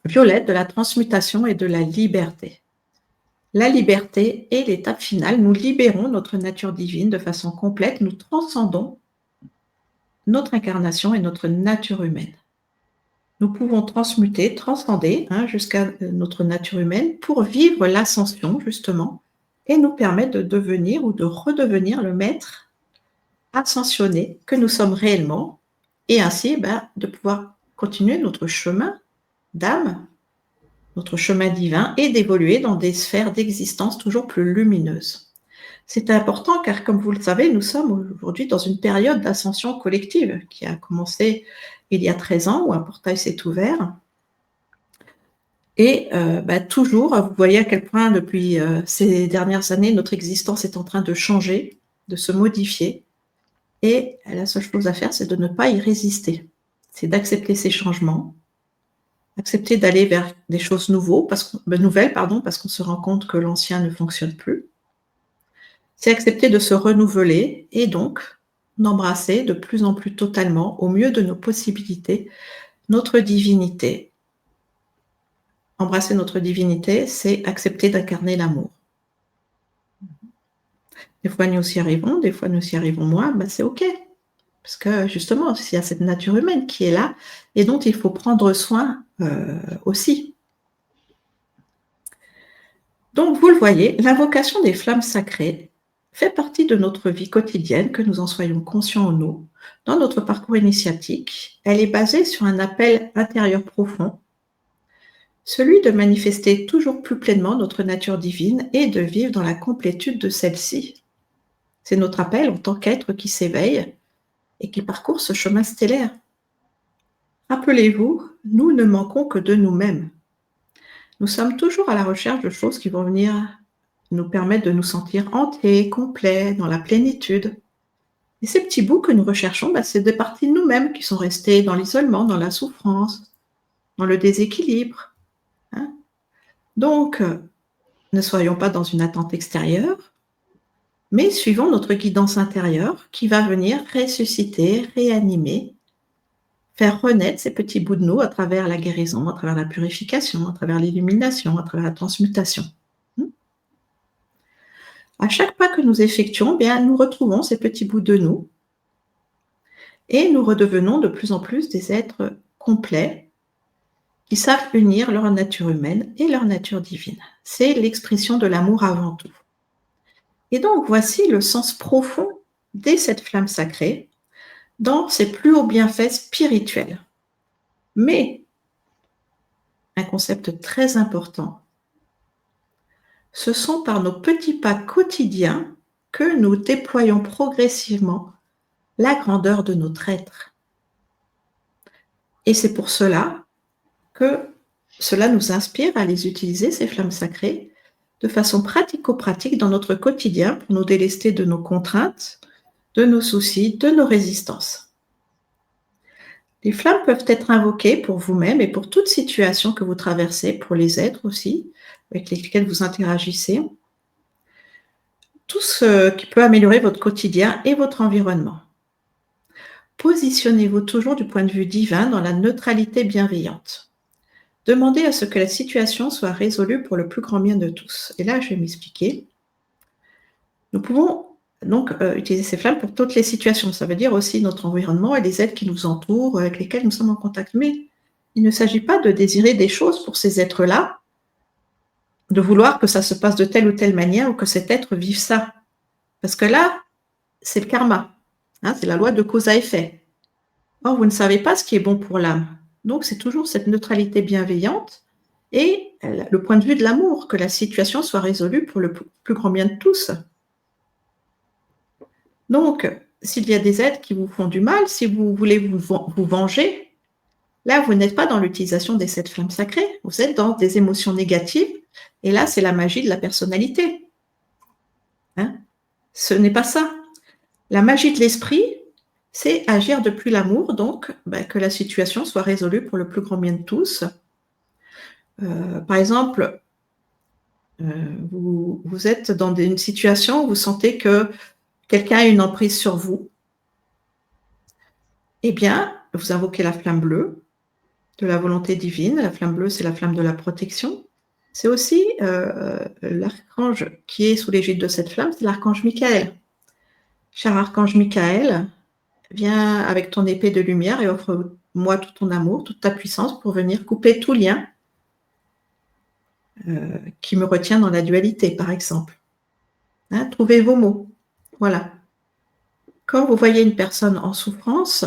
violette de la transmutation et de la liberté. La liberté est l'étape finale. Nous libérons notre nature divine de façon complète. Nous transcendons notre incarnation et notre nature humaine. Nous pouvons transmuter, transcender jusqu'à notre nature humaine pour vivre l'ascension, justement, et nous permettre de devenir ou de redevenir le maître ascensionné que nous sommes réellement, et ainsi de pouvoir continuer notre chemin d'âme, notre chemin divin, et d'évoluer dans des sphères d'existence toujours plus lumineuses. C'est important car, comme vous le savez, nous sommes aujourd'hui dans une période d'ascension collective qui a commencé il y a 13 ans où un portail s'est ouvert. Et toujours, vous voyez à quel point depuis ces dernières années, notre existence est en train de changer, de se modifier. Et la seule chose à faire, c'est de ne pas y résister. C'est d'accepter ces changements, accepter d'aller vers des choses nouvelles, parce qu'on se rend compte que l'ancien ne fonctionne plus. C'est accepter de se renouveler et donc d'embrasser de plus en plus totalement, au mieux de nos possibilités, notre divinité. Embrasser notre divinité, c'est accepter d'incarner l'amour. Des fois, nous y arrivons, des fois, nous y arrivons moins, c'est OK. Parce que justement, il y a cette nature humaine qui est là et dont il faut prendre soin aussi. Donc, vous le voyez, l'invocation des flammes sacrées fait partie de notre vie quotidienne, que nous en soyons conscients ou non. Dans notre parcours initiatique, elle est basée sur un appel intérieur profond, celui de manifester toujours plus pleinement notre nature divine et de vivre dans la complétude de celle-ci. C'est notre appel en tant qu'être qui s'éveille et qui parcourt ce chemin stellaire. Rappelez-vous, nous ne manquons que de nous-mêmes. Nous sommes toujours à la recherche de choses qui vont venir nous permettre de nous sentir entiers, complets, dans la plénitude. Et ces petits bouts que nous recherchons, c'est des parties de nous-mêmes qui sont restées dans l'isolement, dans la souffrance, dans le déséquilibre. Donc, ne soyons pas dans une attente extérieure, mais suivons notre guidance intérieure qui va venir ressusciter, réanimer, faire renaître ces petits bouts de nous à travers la guérison, à travers la purification, à travers l'illumination, à travers la transmutation. À chaque pas que nous effectuons, nous retrouvons ces petits bouts de nous et nous redevenons de plus en plus des êtres complets qui savent unir leur nature humaine et leur nature divine. C'est l'expression de l'amour avant tout. Et donc, voici le sens profond de cette flamme sacrée dans ses plus hauts bienfaits spirituels. Mais, un concept très important, ce sont par nos petits pas quotidiens que nous déployons progressivement la grandeur de notre être. Et c'est pour cela que cela nous inspire à les utiliser, ces flammes sacrées, de façon pratico-pratique dans notre quotidien pour nous délester de nos contraintes, de nos soucis, de nos résistances. Les flammes peuvent être invoquées pour vous-même et pour toute situation que vous traversez, pour les êtres aussi, avec lesquels vous interagissez. Tout ce qui peut améliorer votre quotidien et votre environnement. Positionnez-vous toujours du point de vue divin dans la neutralité bienveillante. Demandez à ce que la situation soit résolue pour le plus grand bien de tous. Et là, je vais m'expliquer. Nous pouvons donc utiliser ces flammes pour toutes les situations. Ça veut dire aussi notre environnement et les êtres qui nous entourent, avec lesquels nous sommes en contact. Mais il ne s'agit pas de désirer des choses pour ces êtres-là, de vouloir que ça se passe de telle ou telle manière ou que cet être vive ça. Parce que là, c'est le karma. C'est la loi de cause à effet. Or, vous ne savez pas ce qui est bon pour l'âme. Donc, c'est toujours cette neutralité bienveillante et le point de vue de l'amour, que la situation soit résolue pour le plus grand bien de tous. Donc, s'il y a des êtres qui vous font du mal, si vous voulez vous venger, là, vous n'êtes pas dans l'utilisation des 7 flammes sacrées, vous êtes dans des émotions négatives, et là, c'est la magie de la personnalité. Hein? Ce n'est pas ça. La magie de l'esprit, c'est agir depuis l'amour, donc que la situation soit résolue pour le plus grand bien de tous. Par exemple, vous êtes dans une situation où vous sentez que quelqu'un a une emprise sur vous. Eh bien, vous invoquez la flamme bleue de la volonté divine. La flamme bleue, c'est la flamme de la protection. C'est aussi l'archange qui est sous l'égide de cette flamme, c'est l'archange Michael. Cher archange Michael, viens avec ton épée de lumière et offre-moi tout ton amour, toute ta puissance pour venir couper tout lien qui me retient dans la dualité, par exemple. Hein, trouvez vos mots. Voilà. Quand vous voyez une personne en souffrance,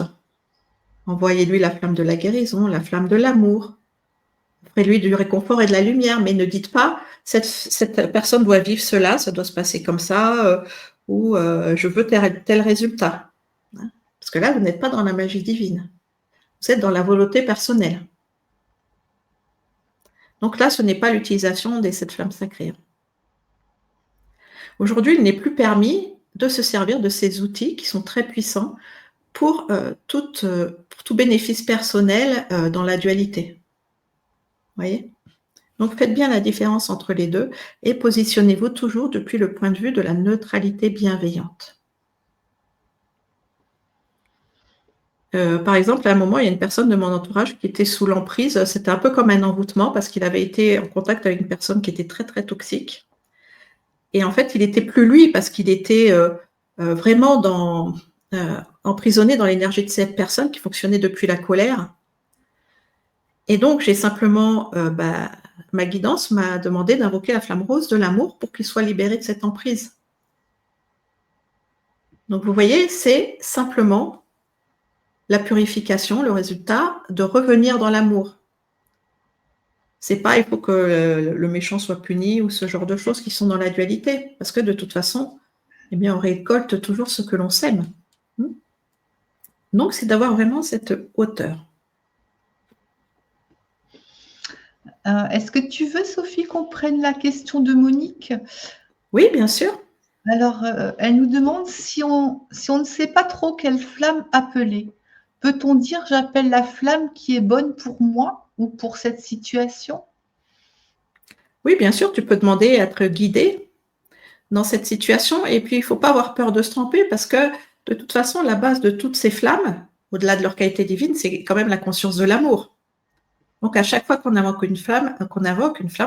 envoyez-lui la flamme de la guérison, la flamme de l'amour. Offrez-lui du réconfort et de la lumière, mais ne dites pas cette personne doit vivre cela, ça doit se passer comme ça, ou je veux tel résultat. Hein, parce que là, vous n'êtes pas dans la magie divine. Vous êtes dans la volonté personnelle. Donc là, ce n'est pas l'utilisation des 7 flammes sacrées. Aujourd'hui, il n'est plus permis de se servir de ces outils qui sont très puissants pour tout bénéfice personnel dans la dualité. Vous voyez ? Donc faites bien la différence entre les deux et positionnez-vous toujours depuis le point de vue de la neutralité bienveillante. Par exemple, à un moment, il y a une personne de mon entourage qui était sous l'emprise. C'était un peu comme un envoûtement parce qu'il avait été en contact avec une personne qui était très, très toxique. Et en fait, il n'était plus lui parce qu'il était vraiment emprisonné dans l'énergie de cette personne qui fonctionnait depuis la colère. Et donc, j'ai simplement, ma guidance m'a demandé d'invoquer la flamme rose de l'amour pour qu'il soit libéré de cette emprise. Donc, vous voyez, c'est simplement la purification, le résultat de revenir dans l'amour. C'est pas il faut que le méchant soit puni ou ce genre de choses qui sont dans la dualité, parce que de toute façon, eh bien, on récolte toujours ce que l'on sème. Donc, c'est d'avoir vraiment cette hauteur. Est-ce que tu veux, Sophie, qu'on prenne la question de Monique ? Oui, bien sûr. Alors, elle nous demande si on ne sait pas trop quelle flamme appeler. Peut-on dire j'appelle la flamme qui est bonne pour moi ou pour cette situation ? Oui, bien sûr, tu peux demander à être guidé dans cette situation. Et puis, il ne faut pas avoir peur de se tromper parce que, de toute façon, la base de toutes ces flammes, au-delà de leur qualité divine, c'est quand même la conscience de l'amour. Donc, à chaque fois qu'on invoque une flamme,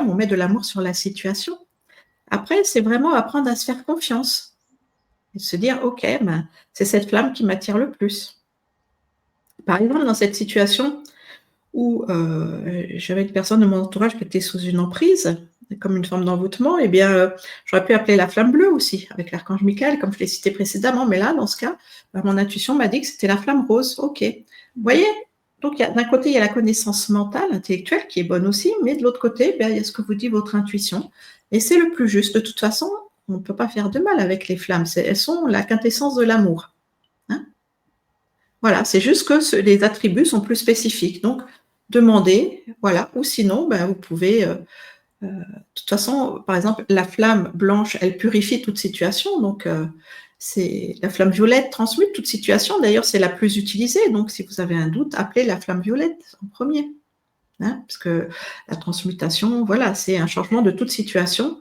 on met de l'amour sur la situation. Après, c'est vraiment apprendre à se faire confiance et se dire, OK, c'est cette flamme qui m'attire le plus. Par exemple, dans cette situation où j'avais une personne de mon entourage qui était sous une emprise, comme une forme d'envoûtement, eh bien, j'aurais pu appeler la flamme bleue aussi, avec l'archange Michael, comme je l'ai cité précédemment. Mais là, dans ce cas, mon intuition m'a dit que c'était la flamme rose. OK. Vous voyez ? Donc, d'un côté, il y a la connaissance mentale, intellectuelle, qui est bonne aussi, mais de l'autre côté, il y a ce que vous dit votre intuition. Et c'est le plus juste. De toute façon, on ne peut pas faire de mal avec les flammes. Elles sont la quintessence de l'amour. Hein ? Voilà, c'est juste que les attributs sont plus spécifiques. Donc, demandez, voilà. Ou sinon, vous pouvez... de toute façon, par exemple, la flamme blanche, elle purifie toute situation. Donc, c'est la flamme violette transmute toute situation. D'ailleurs, c'est la plus utilisée. Donc, si vous avez un doute, appelez la flamme violette en premier. Hein, parce que la transmutation, voilà, c'est un changement de toute situation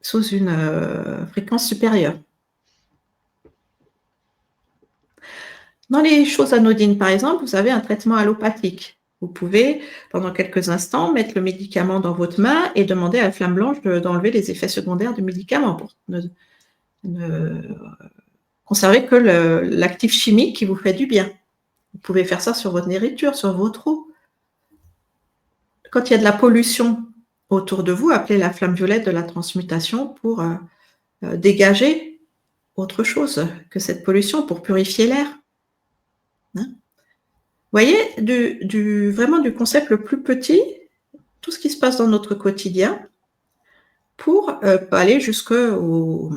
sous une fréquence supérieure. Dans les choses anodines, par exemple, vous avez un traitement allopathique. Vous pouvez, pendant quelques instants, mettre le médicament dans votre main et demander à la flamme blanche d'enlever les effets secondaires du médicament pour ne conserver que l'actif chimique qui vous fait du bien. Vous pouvez faire ça sur votre nourriture, sur votre eau. Quand il y a de la pollution autour de vous, appelez la flamme violette de la transmutation pour dégager autre chose que cette pollution, pour purifier l'air. Hein ? Vous voyez, vraiment du concept le plus petit, tout ce qui se passe dans notre quotidien, pour aller jusqu'aux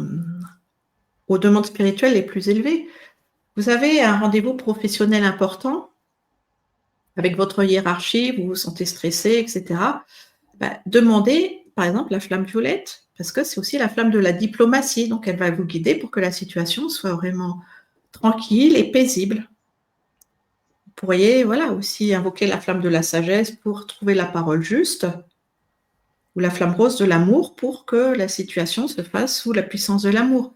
aux demandes spirituelles les plus élevées. Vous avez un rendez-vous professionnel important avec votre hiérarchie, vous vous sentez stressé, etc. Demandez, par exemple, la flamme violette, parce que c'est aussi la flamme de la diplomatie, donc elle va vous guider pour que la situation soit vraiment tranquille et paisible. Vous pourriez aussi invoquer la flamme de la sagesse pour trouver la parole juste, ou la flamme rose de l'amour pour que la situation se fasse sous la puissance de l'amour.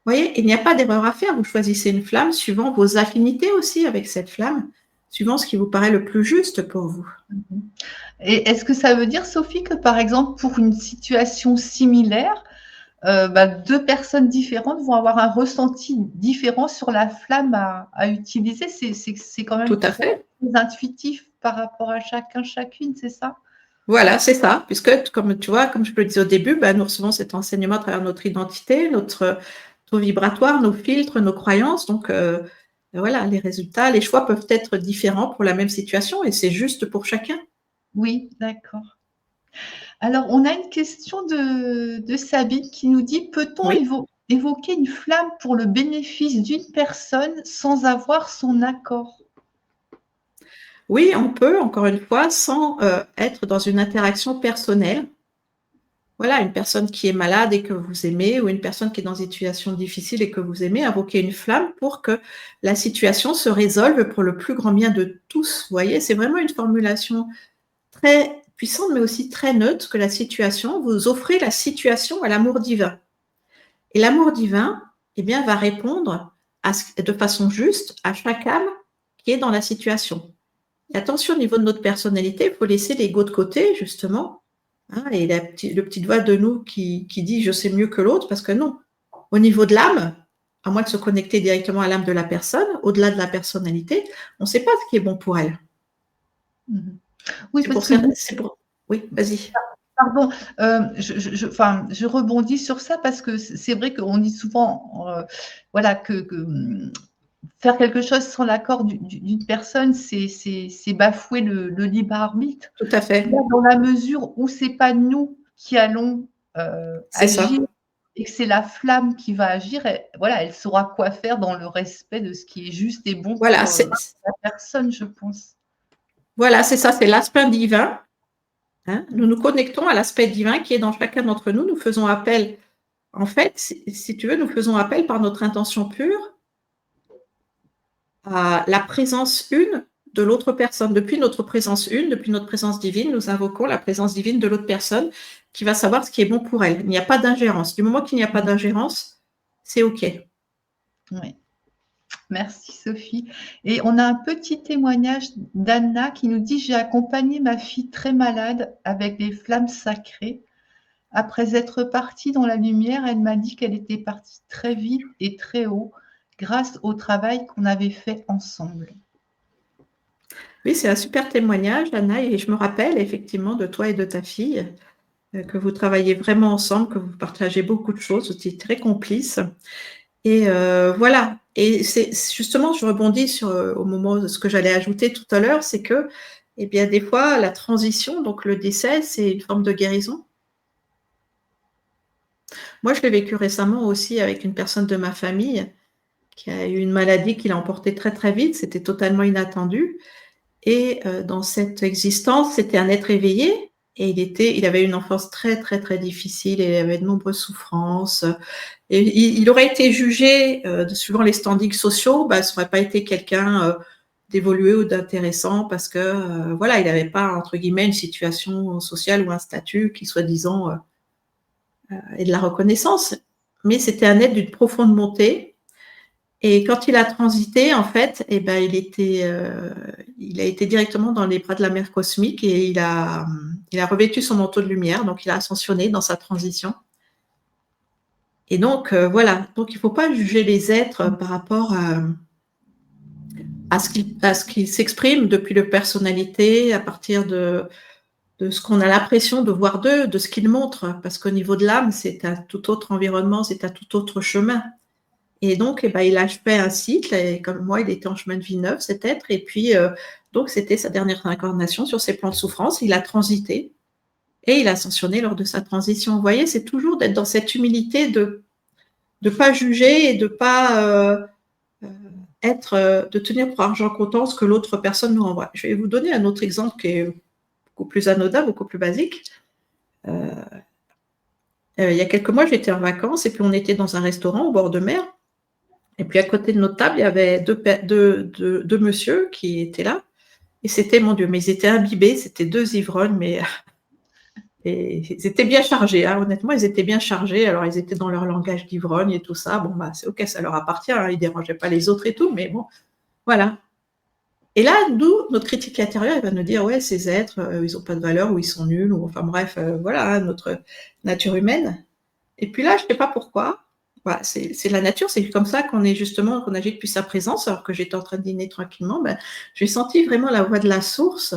Vous voyez, il n'y a pas d'erreur à faire. Vous choisissez une flamme suivant vos affinités aussi avec cette flamme, suivant ce qui vous paraît le plus juste pour vous. Et est-ce que ça veut dire, Sophie, que par exemple, pour une situation similaire, 2 personnes différentes vont avoir un ressenti différent sur la flamme à utiliser? C'est quand même Tout à fait. très intuitif par rapport à chacun, chacune, c'est ça? Voilà, c'est ça, puisque comme tu vois, comme je le disais au début, nous recevons cet enseignement à travers notre identité, notre taux vibratoire, nos filtres, nos croyances. Donc voilà, les résultats, les choix peuvent être différents pour la même situation et c'est juste pour chacun. Oui, d'accord. Alors, on a une question de Sabine qui nous dit: peut-on Oui. évoquer une flamme pour le bénéfice d'une personne sans avoir son accord? Oui, on peut, encore une fois, sans être dans une interaction personnelle. Voilà, une personne qui est malade et que vous aimez, ou une personne qui est dans une situation difficile et que vous aimez, invoquer une flamme pour que la situation se résolve pour le plus grand bien de tous. Vous voyez, c'est vraiment une formulation très puissante, mais aussi très neutre, que la situation, vous offrez la situation à l'amour divin. Et l'amour divin, va répondre de façon juste à chaque âme qui est dans la situation. Et attention, au niveau de notre personnalité, il faut laisser l'ego de côté, justement, et le petit doigt de nous qui dit « je sais mieux que l'autre », parce que non. Au niveau de l'âme, à moins de se connecter directement à l'âme de la personne, au-delà de la personnalité, on ne sait pas ce qui est bon pour elle. Oui, Oui, vas-y. Pardon, je rebondis sur ça parce que c'est vrai qu'on dit souvent que faire quelque chose sans l'accord d'une personne, c'est bafouer le libre arbitre. Tout à fait. Dans la mesure où c'est pas nous qui allons agir et que c'est la flamme qui va agir, elle saura quoi faire dans le respect de ce qui est juste et bon pour la personne, je pense. Voilà, c'est ça, c'est l'aspect divin. Nous nous connectons à l'aspect divin qui est dans chacun d'entre nous. Nous faisons appel, en fait, si tu veux, nous faisons appel par notre intention pure à la présence une de l'autre personne. Depuis notre présence une, depuis notre présence divine, nous invoquons la présence divine de l'autre personne qui va savoir ce qui est bon pour elle. Il n'y a pas d'ingérence. Du moment qu'il n'y a pas d'ingérence, c'est OK. Oui. Merci Sophie. Et on a un petit témoignage d'Anna qui nous dit: j'ai accompagné ma fille très malade avec des flammes sacrées. Après être partie dans la lumière, elle m'a dit qu'elle était partie très vite et très haut grâce au travail qu'on avait fait ensemble. Oui, c'est un super témoignage, Anna, et je me rappelle effectivement de toi et de ta fille, que vous travaillez vraiment ensemble, que vous partagez beaucoup de choses, vous êtes très complices. Et voilà. Et c'est justement, je rebondis au moment de ce que j'allais ajouter tout à l'heure, c'est que, des fois, la transition, donc le décès, c'est une forme de guérison. Moi, je l'ai vécu récemment aussi avec une personne de ma famille qui a eu une maladie qui l'a emporté très très vite. C'était totalement inattendu. Et dans cette existence, c'était un être éveillé. Et il avait une enfance très très très difficile. Et il avait de nombreuses souffrances. Et il aurait été jugé, suivant les standings sociaux, ça n'aurait pas été quelqu'un d'évolué ou d'intéressant parce que il n'avait pas, entre guillemets, une situation sociale ou un statut qui, soi-disant, ait de la reconnaissance. Mais c'était un être d'une profonde montée. Et quand il a transité, en fait, il a été directement dans les bras de la mère cosmique et il a revêtu son manteau de lumière, donc il a ascensionné dans sa transition. Et donc, donc il ne faut pas juger les êtres par rapport à ce qu'ils s'expriment depuis leur personnalité, à partir de ce qu'on a l'impression de voir d'eux, de ce qu'ils montrent, parce qu'au niveau de l'âme, c'est un tout autre environnement, c'est un tout autre chemin. Et donc, il a fait un cycle, et comme moi, il était en chemin de vie neuf, cet être, et puis, donc, c'était sa dernière incarnation sur ses plans de souffrance, il a transité, et il a ascensionné lors de sa transition. Vous voyez, c'est toujours d'être dans cette humilité de pas juger et de pas de tenir pour argent comptant ce que l'autre personne nous renvoie. Je vais vous donner un autre exemple qui est beaucoup plus anodin, beaucoup plus basique. Il y a quelques mois, j'étais en vacances et puis on était dans un restaurant au bord de mer. Et puis à côté de notre table, il y avait deux messieurs qui étaient là. Et c'était, mon Dieu, mais ils étaient imbibés, c'était deux ivrognes, mais et ils étaient bien chargés, hein, honnêtement, ils étaient bien chargés. Alors ils étaient dans leur langage d'ivrogne et tout ça. Bon, bah, c'est ok, ça leur appartient, hein, ils ne dérangeaient pas les autres et tout, mais bon, voilà. Et là, nous, notre critique intérieure, elle va nous dire, ouais, ces êtres, ils n'ont pas de valeur, ou ils sont nuls, ou enfin bref, voilà, hein, notre nature humaine. Et puis là, je ne sais pas pourquoi, voilà, c'est la nature, c'est comme ça qu'on agit depuis sa présence, alors que j'étais en train de dîner tranquillement, ben, j'ai senti vraiment la voix de la source.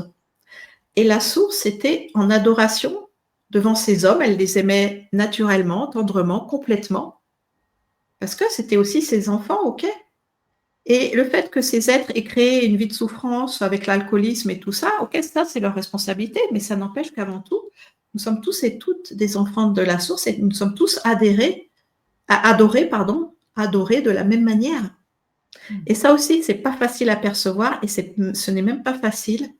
Et la source était en adoration devant ces hommes, elle les aimait naturellement, tendrement, complètement, parce que c'était aussi ses enfants, ok. Et le fait que ces êtres aient créé une vie de souffrance avec l'alcoolisme et tout ça, ok, ça c'est leur responsabilité, mais ça n'empêche qu'avant tout, nous sommes tous et toutes des enfants de la source et nous sommes tous adorés de la même manière. Et ça aussi, c'est pas facile à percevoir et ce n'est même pas facile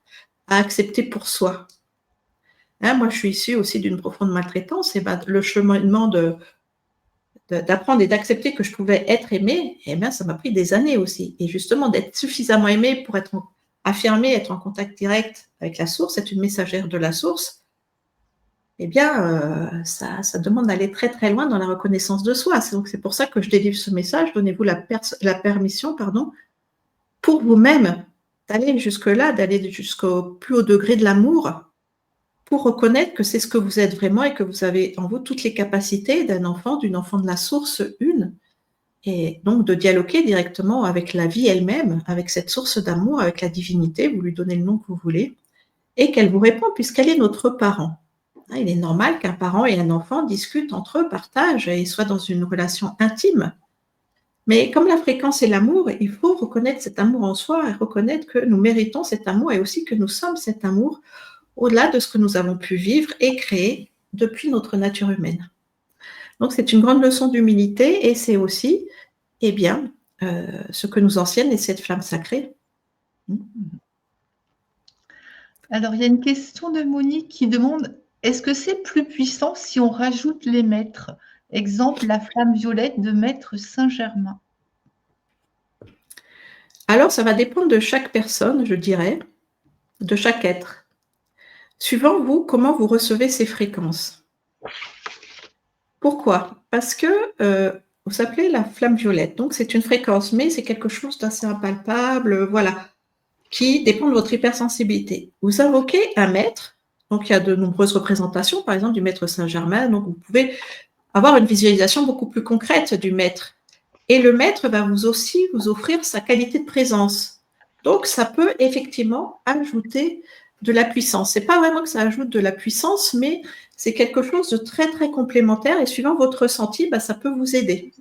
à accepter pour soi. Hein, moi, je suis issue aussi d'une profonde maltraitance et ben, le cheminement d'apprendre et d'accepter que je pouvais être aimée, eh bien, ça m'a pris des années aussi. Et justement, d'être suffisamment aimée pour être affirmée, être en contact direct avec la source, être une messagère de la source, eh bien, ça demande d'aller très très loin dans la reconnaissance de soi. Donc, c'est pour ça que je délivre ce message. Donnez-vous la permission, pour vous-même, d'aller jusque-là, d'aller jusqu'au plus haut degré de l'amour, pour reconnaître que c'est ce que vous êtes vraiment et que vous avez en vous toutes les capacités d'un enfant, d'une enfant de la source une, et donc de dialoguer directement avec la vie elle-même, avec cette source d'amour, avec la divinité, vous lui donnez le nom que vous voulez, et qu'elle vous répond puisqu'elle est notre parent. Il est normal qu'un parent et un enfant discutent entre eux, partagent et soient dans une relation intime. Mais comme la fréquence est l'amour, il faut reconnaître cet amour en soi et reconnaître que nous méritons cet amour et aussi que nous sommes cet amour au-delà de ce que nous avons pu vivre et créer depuis notre nature humaine. Donc c'est une grande leçon d'humilité et c'est aussi, eh bien, ce que nous enseigne cette flamme sacrée. Alors, il y a une question de Monique qui demande, est-ce que c'est plus puissant si on rajoute les maîtres? Exemple, la flamme violette de Maître Saint-Germain. Alors, ça va dépendre de chaque personne, je dirais, de chaque être. Suivant vous, comment vous recevez ces fréquences. Pourquoi? Parce que vous s'appelez la flamme violette, donc c'est une fréquence, mais c'est quelque chose d'assez impalpable, voilà, qui dépend de votre hypersensibilité. Vous invoquez un maître, donc il y a de nombreuses représentations, par exemple du maître Saint-Germain, donc vous pouvez avoir une visualisation beaucoup plus concrète du maître. Et le maître va aussi vous offrir sa qualité de présence. Donc ça peut effectivement ajouter de la puissance. C'est pas vraiment que ça ajoute de la puissance, mais c'est quelque chose de très très complémentaire et suivant votre ressenti, ça peut vous aider.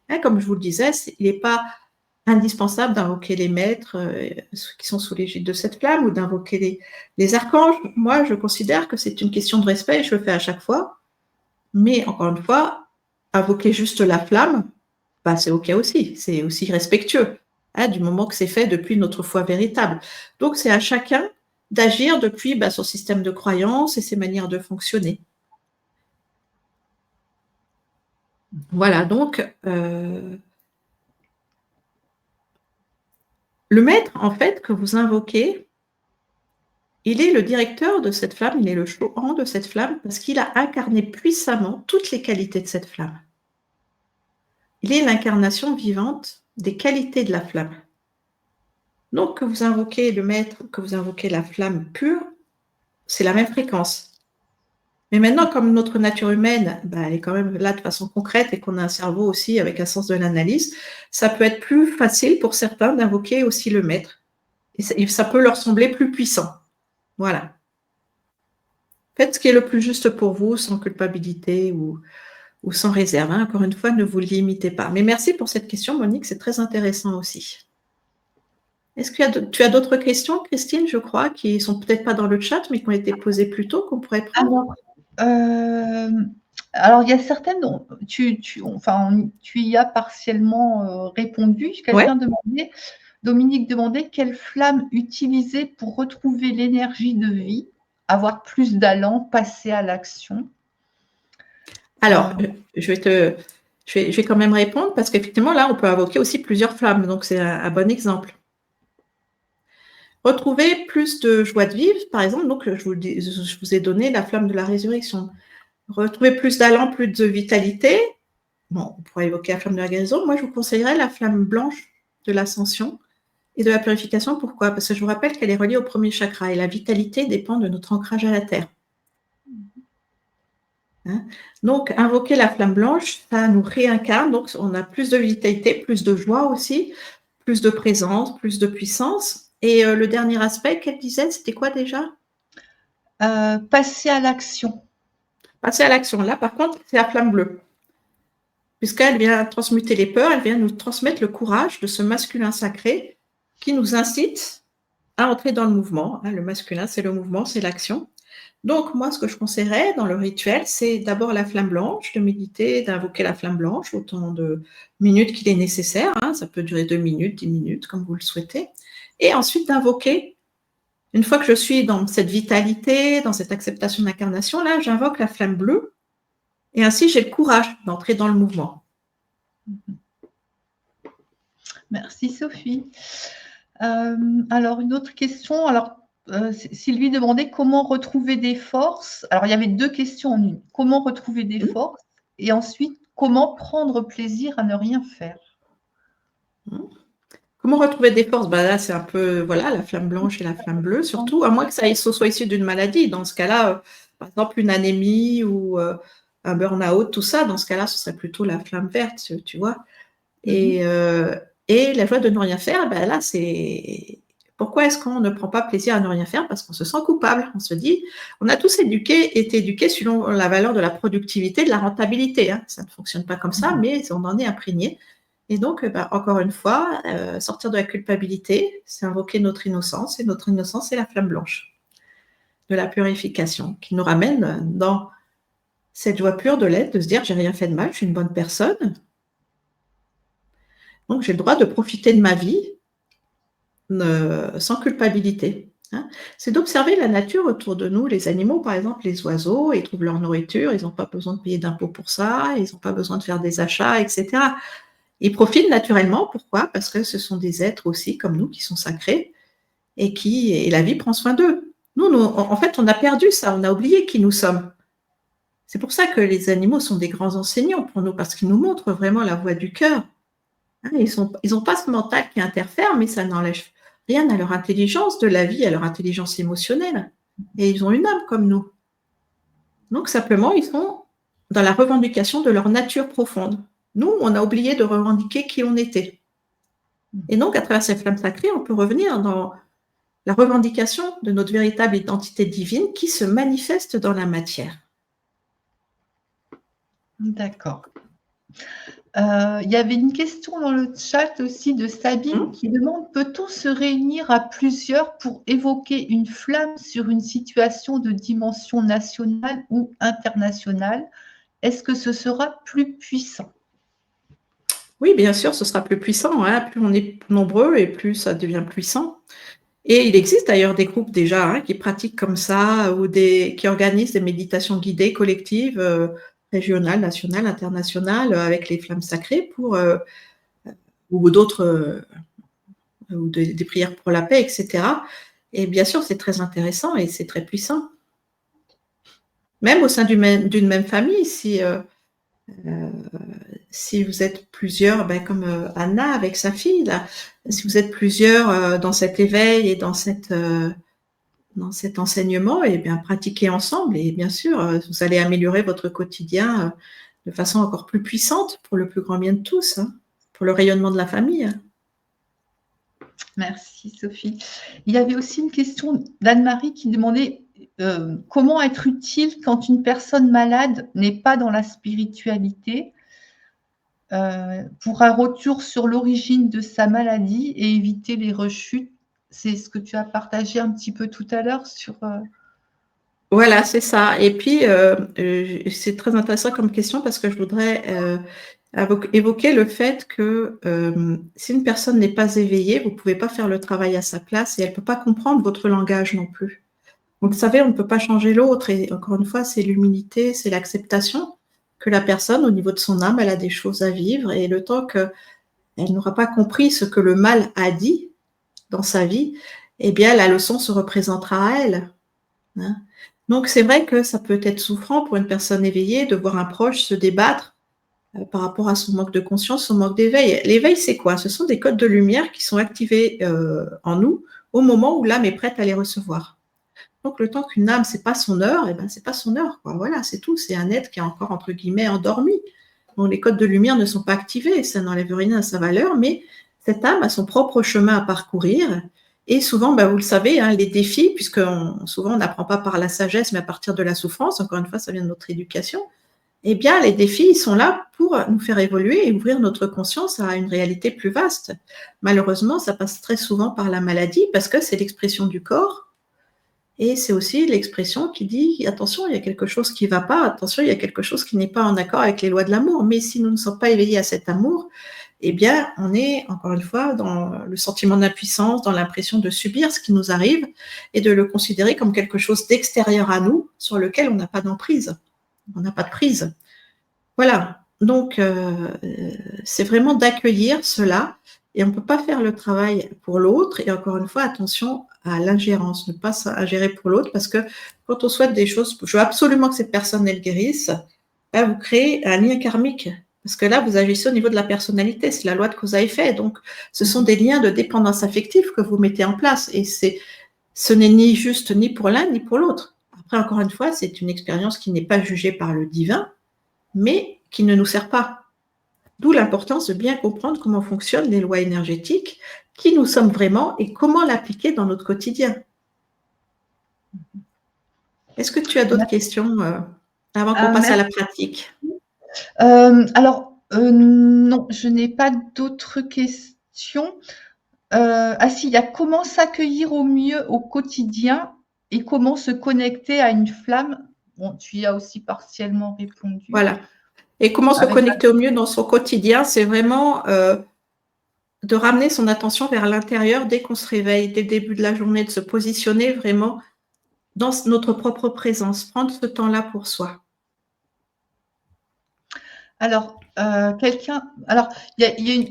Hein, comme je vous le disais, il n'est pas indispensable d'invoquer les maîtres qui sont sous l'égide de cette flamme ou d'invoquer les archanges. Moi, je considère que c'est une question de respect et je le fais à chaque fois. Mais encore une fois, invoquer juste la flamme, c'est ok aussi. C'est aussi respectueux, hein, du moment que c'est fait depuis notre foi véritable. Donc, c'est à chacun d'agir depuis son système de croyance et ses manières de fonctionner. Voilà, donc, le maître, en fait, que vous invoquez, il est le directeur de cette flamme, il est le Chohan de cette flamme, parce qu'il a incarné puissamment toutes les qualités de cette flamme. Il est l'incarnation vivante des qualités de la flamme. Donc, que vous invoquez le maître, que vous invoquez la flamme pure, c'est la même fréquence. Mais maintenant, comme notre nature humaine, elle est quand même là de façon concrète et qu'on a un cerveau aussi avec un sens de l'analyse, ça peut être plus facile pour certains d'invoquer aussi le maître. Et ça peut leur sembler plus puissant. Voilà. Faites ce qui est le plus juste pour vous, sans culpabilité ou sans réserve. Hein. Encore une fois, ne vous limitez pas. Mais merci pour cette question, Monique, c'est très intéressant aussi. Est-ce que tu as d'autres questions, Christine, je crois, qui ne sont peut-être pas dans le chat, mais qui ont été posées plus tôt, qu'on pourrait prendre? Alors, il y a certaines dont tu y as partiellement répondu. Ouais. Dominique demandait quelle flamme utiliser pour retrouver l'énergie de vie, avoir plus d'allant, passer à l'action. Alors, je vais quand même répondre parce qu'effectivement, là, on peut invoquer aussi plusieurs flammes, donc c'est un bon exemple. Retrouver plus de joie de vivre, par exemple, donc je vous ai donné la flamme de la résurrection. Retrouver plus d'allant, plus de vitalité. Bon, on pourrait évoquer la flamme de la guérison. Moi, je vous conseillerais la flamme blanche de l'ascension et de la purification. Pourquoi? Parce que je vous rappelle qu'elle est reliée au premier chakra et la vitalité dépend de notre ancrage à la terre. Hein? Donc, invoquer la flamme blanche, ça nous réincarne. Donc, on a plus de vitalité, plus de joie aussi, plus de présence, plus de puissance. Et le dernier aspect qu'elle disait, c'était quoi déjà? Passer à l'action. Passer à l'action. Là, par contre, c'est la flamme bleue. Puisqu'elle vient transmuter les peurs, elle vient nous transmettre le courage de ce masculin sacré qui nous incite à entrer dans le mouvement. Le masculin, c'est le mouvement, c'est l'action. Donc, moi, ce que je conseillerais dans le rituel, c'est d'abord la flamme blanche, de méditer, d'invoquer la flamme blanche autant de minutes qu'il est nécessaire. Ça peut durer 2 minutes, 10 minutes, comme vous le souhaitez. Et ensuite, d'invoquer, une fois que je suis dans cette vitalité, dans cette acceptation d'incarnation, là, j'invoque la flamme bleue. Et ainsi, j'ai le courage d'entrer dans le mouvement. Merci, Sophie. Alors, une autre question. Alors, Sylvie demandait comment retrouver des forces. Alors, il y avait 2 questions en une. Comment retrouver des forces? Et ensuite, comment prendre plaisir à ne rien faire? Comment retrouver des forces? Là, c'est un peu la flamme blanche et la flamme bleue, surtout, à moins que ça soit issu d'une maladie. Dans ce cas-là, par exemple, une anémie ou un burn-out, tout ça, dans ce cas-là, ce serait plutôt la flamme verte, tu vois. Et la joie de ne rien faire, là, c'est... Pourquoi est-ce qu'on ne prend pas plaisir à ne rien faire? Parce qu'on se sent coupable. On se dit, on a tous été éduqués selon la valeur de la productivité, de la rentabilité. Ça ne fonctionne pas comme ça, mais on en est imprégné. Et donc, encore une fois, sortir de la culpabilité, c'est invoquer notre innocence. Et notre innocence, c'est la flamme blanche de la purification qui nous ramène dans cette joie pure de l'être, de se dire, j'ai rien fait de mal, je suis une bonne personne. Donc, j'ai le droit de profiter de ma vie sans culpabilité. C'est d'observer la nature autour de nous. Les animaux, par exemple, les oiseaux, ils trouvent leur nourriture, ils n'ont pas besoin de payer d'impôts pour ça, ils n'ont pas besoin de faire des achats, etc. Ils profitent naturellement. Pourquoi? Parce que ce sont des êtres aussi, comme nous, qui sont sacrés et la vie prend soin d'eux. Nous, en fait, on a perdu ça, on a oublié qui nous sommes. C'est pour ça que les animaux sont des grands enseignants pour nous, parce qu'ils nous montrent vraiment la voie du cœur. Ils n'ont pas ce mental qui interfère, mais ça n'enlève rien à leur intelligence de la vie, à leur intelligence émotionnelle. Et ils ont une âme comme nous. Donc, simplement, ils sont dans la revendication de leur nature profonde. Nous, on a oublié de revendiquer qui on était. Et donc, à travers cette flamme sacrée, on peut revenir dans la revendication de notre véritable identité divine qui se manifeste dans la matière. D'accord. Il y avait une question dans le chat aussi de Sabine qui demande: peut-on se réunir à plusieurs pour évoquer une flamme sur une situation de dimension nationale ou internationale? Est-ce que ce sera plus puissant? Oui, bien sûr, ce sera plus puissant. Plus on est nombreux et plus ça devient puissant. Et il existe d'ailleurs des groupes déjà qui pratiquent comme ça ou qui organisent des méditations guidées collectives, régionales, nationales, internationales, avec les flammes sacrées ou d'autres, ou des prières pour la paix, etc. Et bien sûr, c'est très intéressant et c'est très puissant. Même au sein d'une même famille, si vous êtes plusieurs, comme Anna avec sa fille, là, si vous êtes plusieurs dans cet éveil et dans cet enseignement, et bien pratiquez ensemble et bien sûr, vous allez améliorer votre quotidien de façon encore plus puissante pour le plus grand bien de tous, pour le rayonnement de la famille. Merci Sophie. Il y avait aussi une question d'Anne-Marie qui demandait comment être utile quand une personne malade n'est pas dans la spiritualité pour un retour sur l'origine de sa maladie et éviter les rechutes. C'est ce que tu as partagé un petit peu tout à l'heure sur... Voilà, c'est ça. Et puis, c'est très intéressant comme question parce que je voudrais évoquer le fait que si une personne n'est pas éveillée, vous ne pouvez pas faire le travail à sa place et elle ne peut pas comprendre votre langage non plus. Donc, vous savez, on ne peut pas changer l'autre. Et encore une fois, c'est l'humilité, c'est l'acceptation que la personne, au niveau de son âme, elle a des choses à vivre. Et le temps qu'elle n'aura pas compris ce que le mal a dit dans sa vie, eh bien, la leçon se représentera à elle. Hein. Donc, c'est vrai que ça peut être souffrant pour une personne éveillée de voir un proche se débattre par rapport à son manque de conscience, son manque d'éveil. L'éveil, c'est quoi? Ce sont des codes de lumière qui sont activés en nous au moment où l'âme est prête à les recevoir. Donc, le temps qu'une âme, c'est pas son heure, eh ben, c'est pas son heure, quoi. Voilà, c'est tout. C'est un être qui est encore, entre guillemets, endormi. Donc, les codes de lumière ne sont pas activés. Ça n'enlève rien à sa valeur, mais cette âme a son propre chemin à parcourir. Et souvent, ben, vous le savez, hein, les défis, puisque souvent on n'apprend pas par la sagesse, mais à partir de la souffrance, encore une fois, ça vient de notre éducation, eh bien, les défis, ils sont là pour nous faire évoluer et ouvrir notre conscience à une réalité plus vaste. Malheureusement, ça passe très souvent par la maladie, parce que c'est l'expression du corps, et c'est aussi l'expression qui dit, attention, il y a quelque chose qui ne va pas, attention, il y a quelque chose qui n'est pas en accord avec les lois de l'amour. Mais si nous ne sommes pas éveillés à cet amour, eh bien, on est, encore une fois, dans le sentiment d'impuissance, dans l'impression de subir ce qui nous arrive et de le considérer comme quelque chose d'extérieur à nous, sur lequel on n'a pas d'emprise, on n'a pas de prise. Voilà, donc c'est vraiment d'accueillir cela, et on ne peut pas faire le travail pour l'autre, et encore une fois, attention à l'ingérence, ne pas ingérer pour l'autre, parce que quand on souhaite des choses, je veux absolument que cette personne, elle guérisse, là, vous créez un lien karmique. Parce que là, vous agissez au niveau de la personnalité, c'est la loi de cause à effet. Donc, ce sont des liens de dépendance affective que vous mettez en place. Et ce n'est ni juste ni pour l'un ni pour l'autre. Après, encore une fois, c'est une expérience qui n'est pas jugée par le divin, mais qui ne nous sert pas. D'où l'importance de bien comprendre comment fonctionnent les lois énergétiques, qui nous sommes vraiment et comment l'appliquer dans notre quotidien. Est-ce que tu as d'autres questions avant qu'on passe à la pratique? Non, je n'ai pas d'autres questions. Si, il y a comment s'accueillir au mieux au quotidien et comment se connecter à une flamme. Bon, tu y as aussi partiellement répondu. Voilà. Et comment se connecter au mieux dans son quotidien, c'est vraiment de ramener son attention vers l'intérieur dès qu'on se réveille, dès le début de la journée, de se positionner vraiment dans notre propre présence, prendre ce temps-là pour soi. Alors, il y a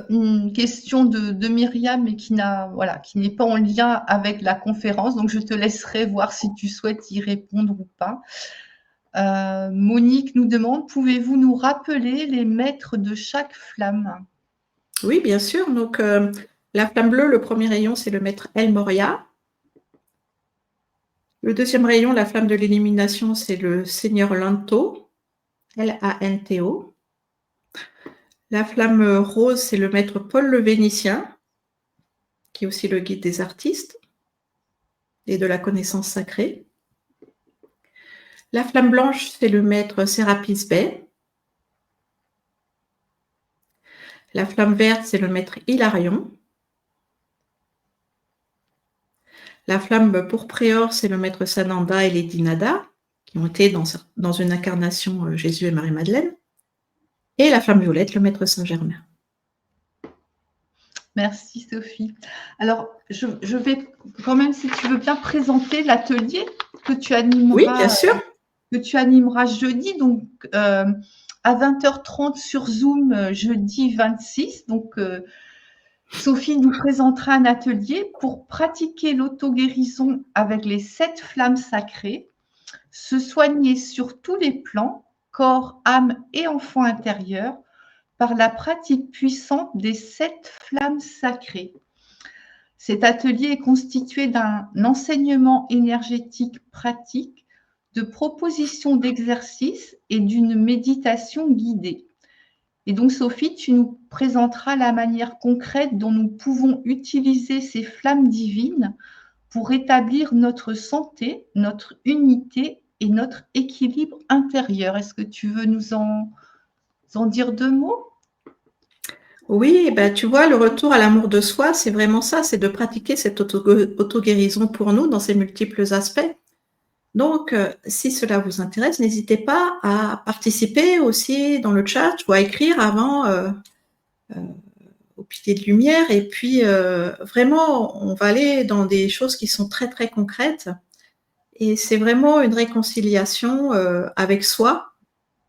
une question de Myriam, mais qui n'est pas en lien avec la conférence, donc je te laisserai voir si tu souhaites y répondre ou pas. Monique nous demande, pouvez-vous nous rappeler les maîtres de chaque flamme? Oui, bien sûr. Donc, la flamme bleue, le premier rayon, c'est le maître El Moria. Le deuxième rayon, la flamme de l'élimination, c'est le Seigneur Lanto, L-A-N-T-O. La flamme rose, c'est le maître Paul le Vénitien, qui est aussi le guide des artistes et de la connaissance sacrée. La flamme blanche, c'est le maître Sérapis Bey. La flamme verte, c'est le maître Hilarion. La flamme pourpréore, c'est le maître Sananda et Lady Nada, qui ont été dans une incarnation Jésus et Marie-Madeleine. Et la flamme violette, le maître Saint-Germain. Merci Sophie. Alors, je vais quand même, si tu veux bien, présenter l'atelier que tu animeras. Oui, bien sûr. Que tu animeras jeudi, donc à 20h30 sur Zoom, jeudi 26. Donc, Sophie nous présentera un atelier pour pratiquer l'auto-guérison avec les 7 flammes sacrées, se soigner sur tous les plans, corps, âme et enfant intérieur, par la pratique puissante des 7 flammes sacrées. Cet atelier est constitué d'un enseignement énergétique pratique, de propositions d'exercices et d'une méditation guidée. Et donc, Sophie, tu nous présenteras la manière concrète dont nous pouvons utiliser ces flammes divines pour rétablir notre santé, notre unité et notre équilibre intérieur. Est-ce que tu veux nous en dire 2 mots? Oui, ben, tu vois, le retour à l'amour de soi, c'est vraiment ça, c'est de pratiquer cette auto-guérison pour nous dans ses multiples aspects. Donc, si cela vous intéresse, n'hésitez pas à participer aussi dans le chat ou à écrire avant au pilier de lumière. Et puis, vraiment, on va aller dans des choses qui sont très, très concrètes. Et c'est vraiment une réconciliation avec soi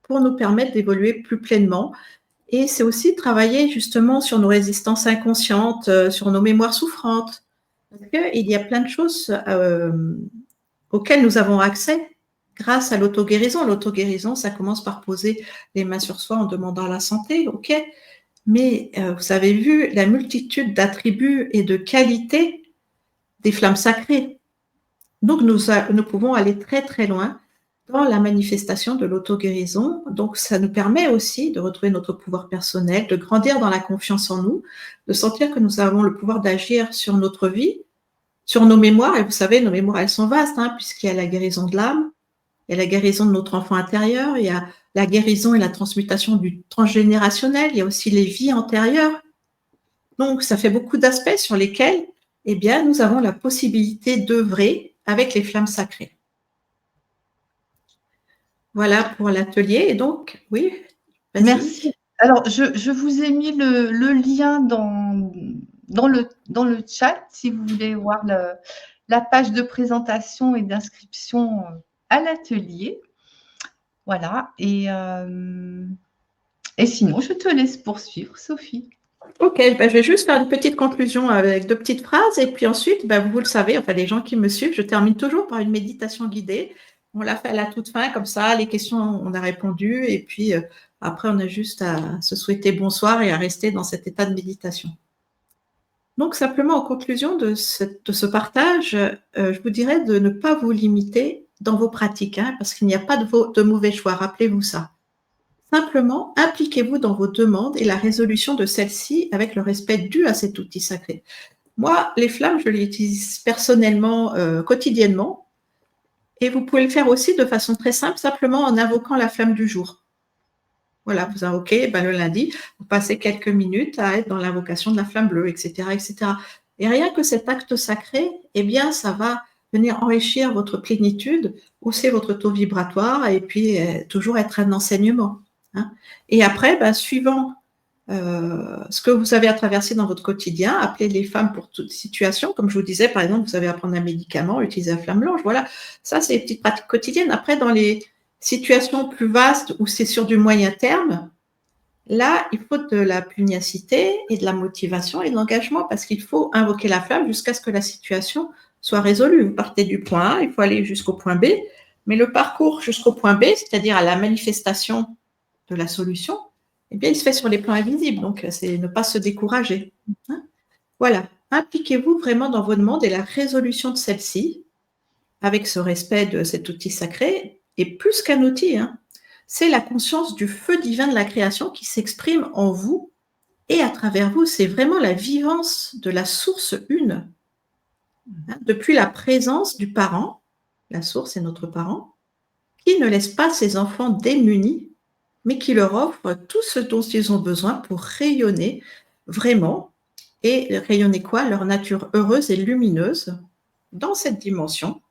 pour nous permettre d'évoluer plus pleinement. Et c'est aussi travailler justement sur nos résistances inconscientes, sur nos mémoires souffrantes. Parce qu'il y a plein de choses auxquelles nous avons accès grâce à l'auto-guérison. L'auto-guérison, ça commence par poser les mains sur soi en demandant la santé, ok. Mais vous avez vu la multitude d'attributs et de qualités des flammes sacrées. Donc, nous pouvons aller très, très loin dans la manifestation de l'auto-guérison. Donc, ça nous permet aussi de retrouver notre pouvoir personnel, de grandir dans la confiance en nous, de sentir que nous avons le pouvoir d'agir sur notre vie, sur nos mémoires. Et vous savez, nos mémoires, elles sont vastes, puisqu'il y a la guérison de l'âme, il y a la guérison de notre enfant intérieur, il y a la guérison et la transmutation du transgénérationnel, il y a aussi les vies antérieures. Donc, ça fait beaucoup d'aspects sur lesquels, eh bien, nous avons la possibilité d'œuvrer avec les flammes sacrées. Voilà pour l'atelier. Et donc, oui, vas-y. Merci. Alors, je vous ai mis le lien dans le chat si vous voulez voir la page de présentation et d'inscription à l'atelier. Voilà. Et sinon, je te laisse poursuivre, Sophie. Ok, je vais juste faire une petite conclusion avec 2 petites phrases. Et puis ensuite, vous le savez, enfin les gens qui me suivent, je termine toujours par une méditation guidée. On l'a fait à la toute fin, comme ça, les questions, on a répondu. Et puis après, on a juste à se souhaiter bonsoir et à rester dans cet état de méditation. Donc, simplement, en conclusion de ce partage, je vous dirais de ne pas vous limiter dans vos pratiques, parce qu'il n'y a pas de mauvais choix, rappelez-vous ça. Simplement, impliquez-vous dans vos demandes et la résolution de celles-ci avec le respect dû à cet outil sacré. Moi, les flammes, je les utilise personnellement, quotidiennement, et vous pouvez le faire aussi de façon très simple, simplement en invoquant la flamme du jour. Voilà, vous invoquez le lundi, vous passez quelques minutes à être dans l'invocation de la flamme bleue, etc., etc. Et rien que cet acte sacré, eh bien, ça va venir enrichir votre plénitude, hausser votre taux vibratoire et puis toujours être un enseignement. Et après, suivant ce que vous avez à traverser dans votre quotidien, appelez les femmes pour toute situation. Comme je vous disais, par exemple, vous avez à prendre un médicament, utiliser la flamme blanche. Voilà, ça, c'est les petites pratiques quotidiennes. Après, dans les situations plus vastes où c'est sur du moyen terme, là, il faut de la pugnacité et de la motivation et de l'engagement parce qu'il faut invoquer la flamme jusqu'à ce que la situation soit résolue. Vous partez du point A, il faut aller jusqu'au point B, mais le parcours jusqu'au point B, c'est-à-dire à la manifestation de la solution, eh bien, il se fait sur les plans invisibles, donc c'est ne pas se décourager. Voilà, impliquez-vous vraiment dans vos demandes et la résolution de celles-ci avec ce respect de cet outil sacré, et plus qu'un outil, c'est la conscience du feu divin de la création qui s'exprime en vous et à travers vous. C'est vraiment la vivance de la source une. Depuis la présence du parent, la source est notre parent, qui ne laisse pas ses enfants démunis, mais qui leur offre tout ce dont ils ont besoin pour rayonner vraiment. Et rayonner quoi? Leur nature heureuse et lumineuse dans cette dimension,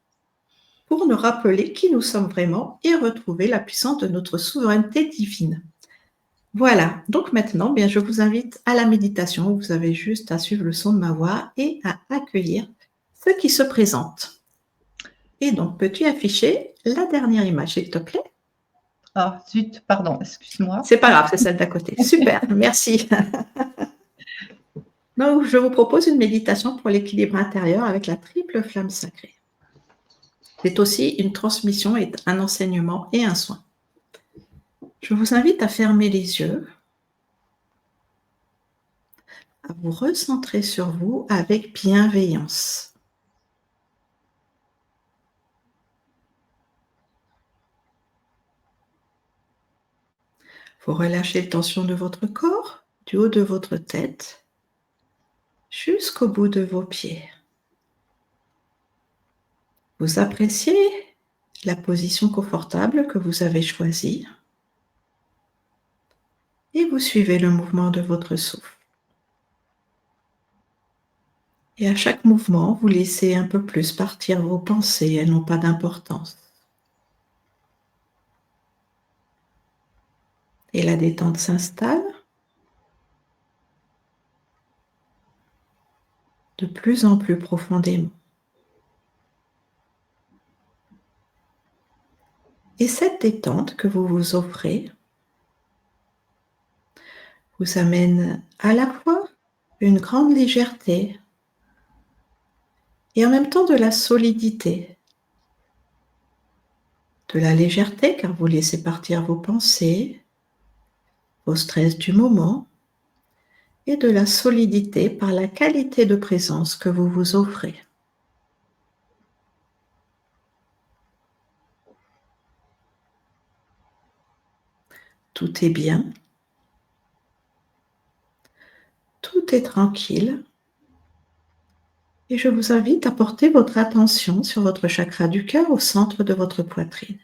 pour nous rappeler qui nous sommes vraiment et retrouver la puissance de notre souveraineté divine. Voilà, donc maintenant, je vous invite à la méditation. Vous avez juste à suivre le son de ma voix et à accueillir ce qui se présente. Et donc, peux-tu afficher la dernière image, s'il te plaît? Ah, zut, pardon, excuse-moi. C'est pas grave, c'est celle d'à côté. Super, merci. Donc, je vous propose une méditation pour l'équilibre intérieur avec la triple flamme sacrée. C'est aussi une transmission, et un enseignement et un soin. Je vous invite à fermer les yeux, à vous recentrer sur vous avec bienveillance. Vous relâchez les tensions de votre corps, du haut de votre tête, jusqu'au bout de vos pieds. Vous appréciez la position confortable que vous avez choisie et vous suivez le mouvement de votre souffle. Et à chaque mouvement, vous laissez un peu plus partir vos pensées, elles n'ont pas d'importance. Et la détente s'installe de plus en plus profondément. Et cette détente que vous vous offrez vous amène à la fois une grande légèreté et en même temps de la solidité. De la légèreté car vous laissez partir vos pensées, vos stress du moment, et de la solidité par la qualité de présence que vous vous offrez. Tout est bien, tout est tranquille, et je vous invite à porter votre attention sur votre chakra du cœur au centre de votre poitrine.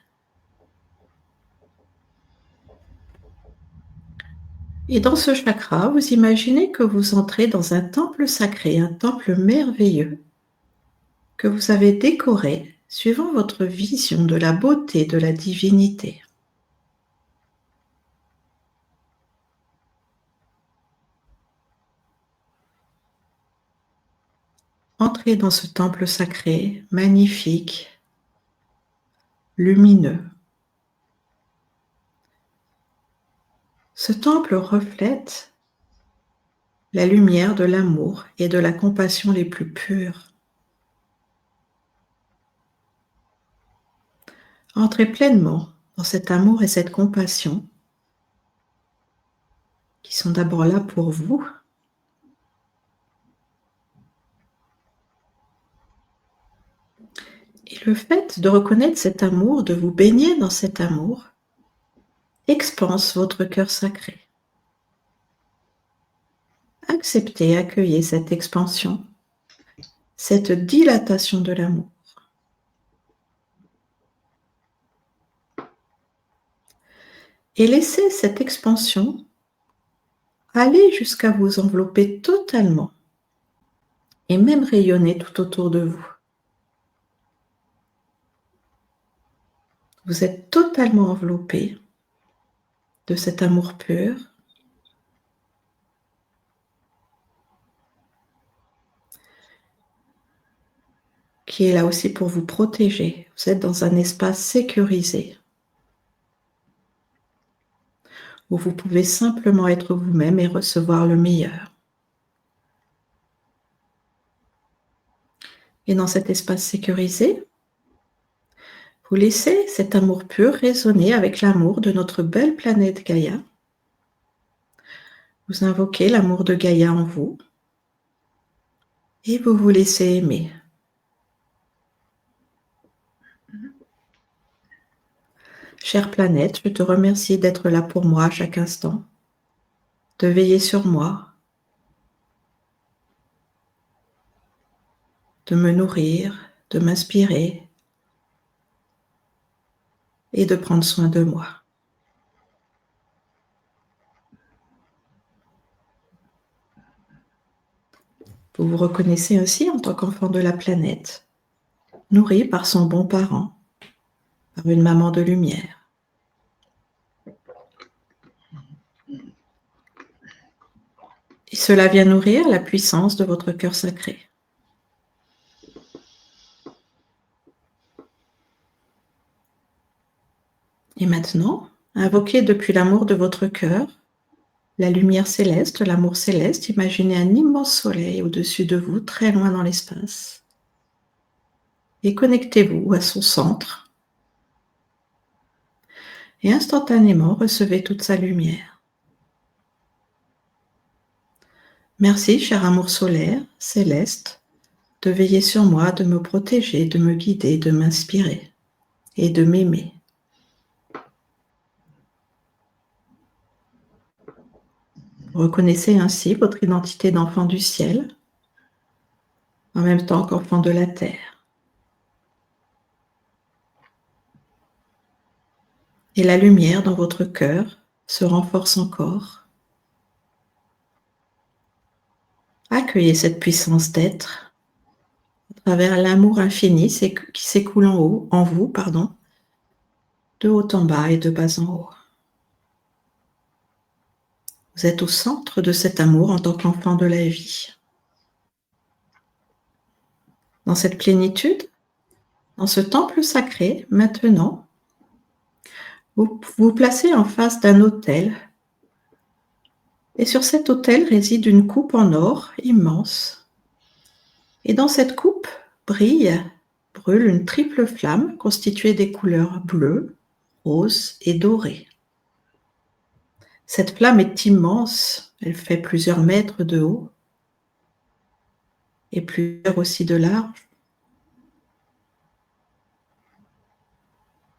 Et dans ce chakra, vous imaginez que vous entrez dans un temple sacré, un temple merveilleux, que vous avez décoré suivant votre vision de la beauté de la divinité. Entrez dans ce temple sacré, magnifique, lumineux. Ce temple reflète la lumière de l'amour et de la compassion les plus pures. Entrez pleinement dans cet amour et cette compassion qui sont d'abord là pour vous. Et le fait de reconnaître cet amour, de vous baigner dans cet amour, expanse votre cœur sacré. Acceptez, accueillez cette expansion, cette dilatation de l'amour. Et laissez cette expansion aller jusqu'à vous envelopper totalement et même rayonner tout autour de vous. Vous êtes totalement enveloppé de cet amour pur. Qui est là aussi pour vous protéger. Vous êtes dans un espace sécurisé où vous pouvez simplement être vous-même et recevoir le meilleur. Et dans cet espace sécurisé, vous laissez cet amour pur résonner avec l'amour de notre belle planète Gaïa. Vous invoquez l'amour de Gaïa en vous et vous vous laissez aimer. Chère planète, je te remercie d'être là pour moi à chaque instant, de veiller sur moi, de me nourrir, de m'inspirer et de prendre soin de moi. Vous vous reconnaissez ainsi en tant qu'enfant de la planète, nourri par son bon parent, par une maman de lumière. Et cela vient nourrir la puissance de votre cœur sacré. Et maintenant, invoquez depuis l'amour de votre cœur la lumière céleste, l'amour céleste. Imaginez un immense soleil au-dessus de vous, très loin dans l'espace. Et connectez-vous à son centre. Et instantanément, recevez toute sa lumière. Merci, cher amour solaire, céleste, de veiller sur moi, de me protéger, de me guider, de m'inspirer et de m'aimer. Reconnaissez ainsi votre identité d'enfant du ciel, en même temps qu'enfant de la terre. Et la lumière dans votre cœur se renforce encore. Accueillez cette puissance d'être à travers l'amour infini qui s'écoule en vous, de haut en bas et de bas en haut. Vous êtes au centre de cet amour en tant qu'enfant de la vie. Dans cette plénitude, dans ce temple sacré, maintenant, vous vous placez en face d'un autel. Et sur cet autel réside une coupe en or immense. Et dans cette coupe brûle une triple flamme constituée des couleurs bleues, roses et dorées. Cette flamme est immense, elle fait plusieurs mètres de haut et plusieurs aussi de large.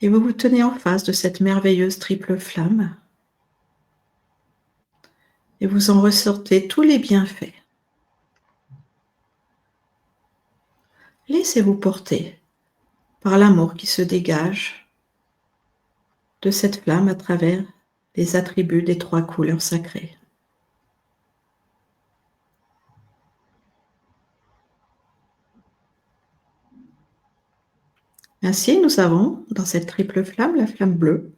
Et vous vous tenez en face de cette merveilleuse triple flamme et vous en ressortez tous les bienfaits. Laissez-vous porter par l'amour qui se dégage de cette flamme à travers les attributs des 3 couleurs sacrées. Ainsi, nous avons dans cette triple flamme la flamme bleue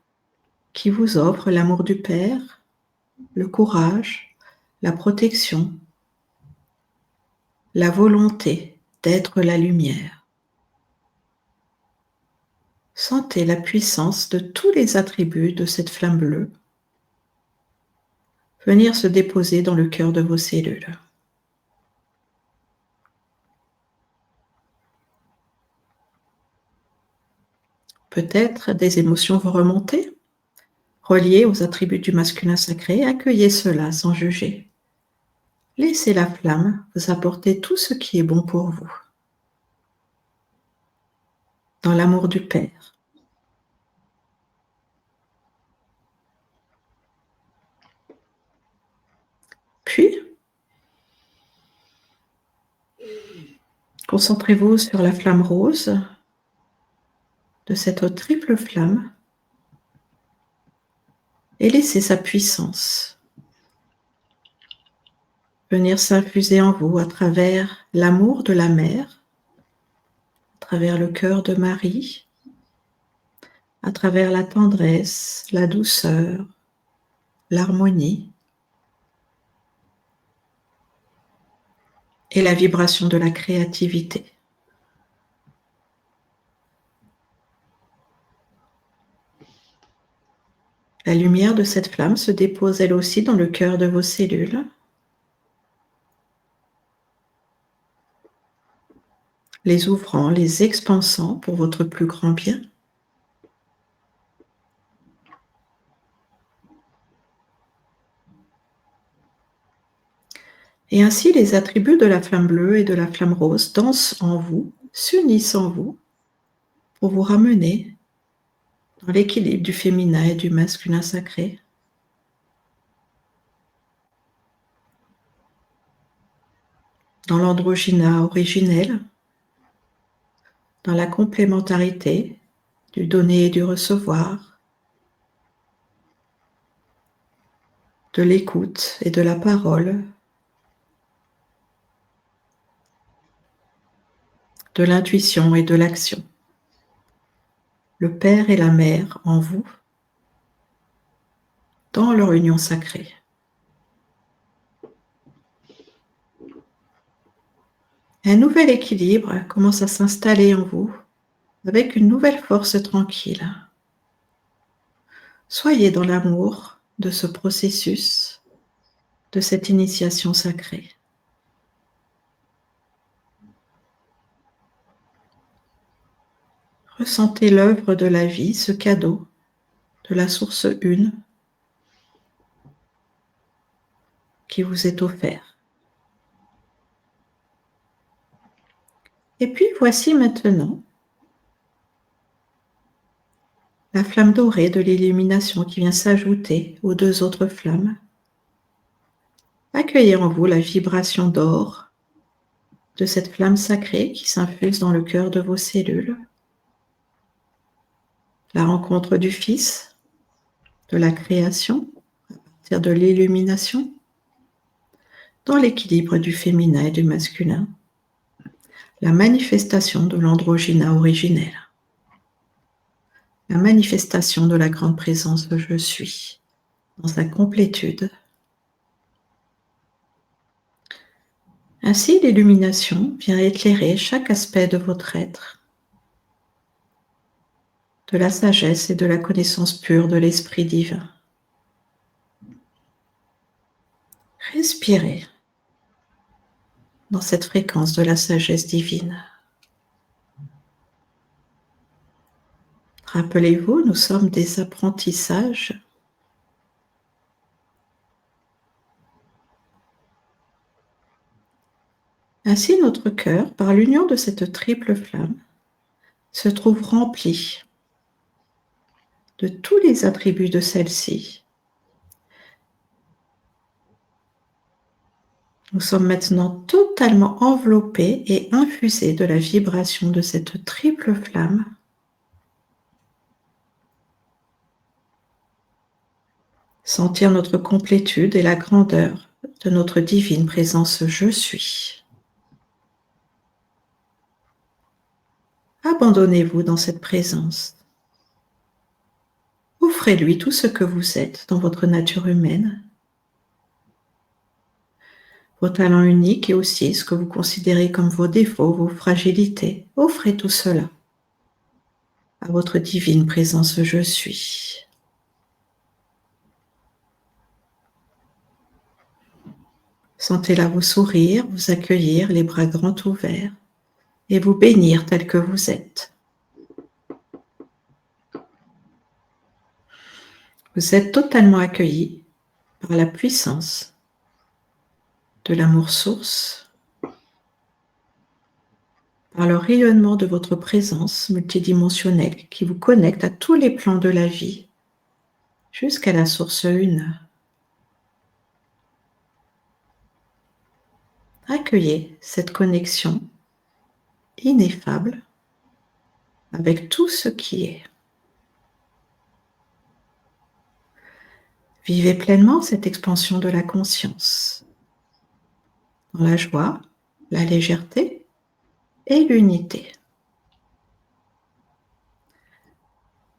qui vous offre l'amour du Père, le courage, la protection, la volonté d'être la lumière. Sentez la puissance de tous les attributs de cette flamme bleue venir se déposer dans le cœur de vos cellules. Peut-être des émotions vont remonter, reliées aux attributs du masculin sacré. Accueillez cela sans juger. Laissez la flamme vous apporter tout ce qui est bon pour vous. Dans l'amour du Père. Puis, concentrez-vous sur la flamme rose de cette triple flamme et laissez sa puissance venir s'infuser en vous à travers l'amour de la mère, à travers le cœur de Marie, à travers la tendresse, la douceur, l'harmonie et la vibration de la créativité. La lumière de cette flamme se dépose elle aussi dans le cœur de vos cellules. Les ouvrant, les expansant pour votre plus grand bien. Et ainsi, les attributs de la flamme bleue et de la flamme rose dansent en vous, s'unissent en vous, pour vous ramener dans l'équilibre du féminin et du masculin sacré. Dans l'androgyna originel, dans la complémentarité du donner et du recevoir, de l'écoute et de la parole, de l'intuition et de l'action. Le Père et la Mère en vous, dans leur union sacrée. Un nouvel équilibre commence à s'installer en vous avec une nouvelle force tranquille. Soyez dans l'amour de ce processus, de cette initiation sacrée. Ressentez l'œuvre de la vie, ce cadeau de la source une qui vous est offert. Et puis voici maintenant la flamme dorée de l'illumination qui vient s'ajouter aux 2 autres flammes. Accueillez en vous la vibration d'or de cette flamme sacrée qui s'infuse dans le cœur de vos cellules. La rencontre du Fils, de la création, à partir de l'illumination, dans l'équilibre du féminin et du masculin, la manifestation de l'androgyna originel, la manifestation de la grande présence de Je suis, dans sa complétude, Ainsi, l'illumination vient éclairer chaque aspect de votre être, de la sagesse et de la connaissance pure de l'Esprit divin. Respirez dans cette fréquence de la sagesse divine. Rappelez-vous, nous sommes des apprentissages. Ainsi, notre cœur, par l'union de cette triple flamme, se trouve rempli de tous les attributs de celle-ci. Nous sommes maintenant totalement enveloppés et infusés de la vibration de cette triple flamme. Sentir notre complétude et la grandeur de notre divine présence Je suis. Abandonnez-vous dans cette présence. Offrez-lui tout ce que vous êtes dans votre nature humaine, vos talents uniques et aussi ce que vous considérez comme vos défauts, vos fragilités. Offrez tout cela à votre divine présence Je suis. Sentez-la vous sourire, vous accueillir, les bras grands ouverts, et vous bénir tel que vous êtes. Vous êtes totalement accueilli par la puissance de l'amour source, par le rayonnement de votre présence multidimensionnelle qui vous connecte à tous les plans de la vie, jusqu'à la source une. Accueillez cette connexion ineffable avec tout ce qui est. Vivez pleinement cette expansion de la conscience, dans la joie, la légèreté et l'unité.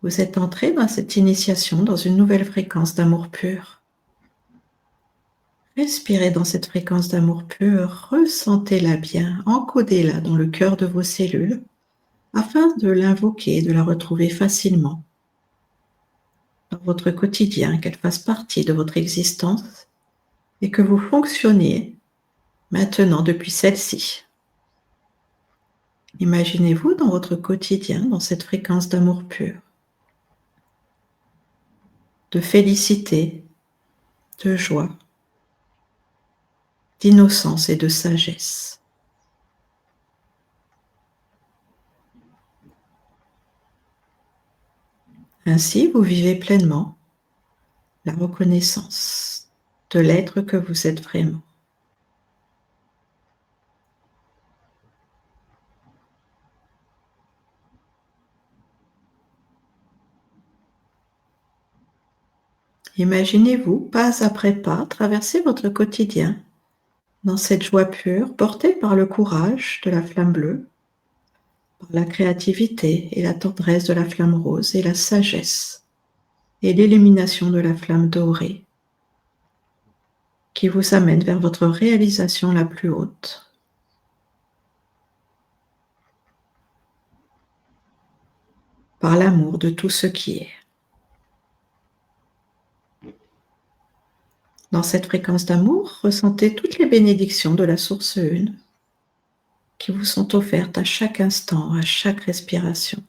Vous êtes entré dans cette initiation dans une nouvelle fréquence d'amour pur. Respirez dans cette fréquence d'amour pur, ressentez-la bien, encodez-la dans le cœur de vos cellules afin de l'invoquer et de la retrouver facilement dans votre quotidien, qu'elle fasse partie de votre existence et que vous fonctionniez maintenant depuis celle-ci. Imaginez-vous dans votre quotidien, dans cette fréquence d'amour pur, de félicité, de joie, d'innocence et de sagesse. Ainsi, vous vivez pleinement la reconnaissance de l'être que vous êtes vraiment. Imaginez-vous, pas après pas, traverser votre quotidien dans cette joie pure, portée par le courage de la flamme bleue, par la créativité et la tendresse de la flamme rose et la sagesse et l'illumination de la flamme dorée, qui vous amène vers votre réalisation la plus haute. Par l'amour de tout ce qui est. Dans cette fréquence d'amour, ressentez toutes les bénédictions de la source une qui vous sont offertes à chaque instant, à chaque respiration.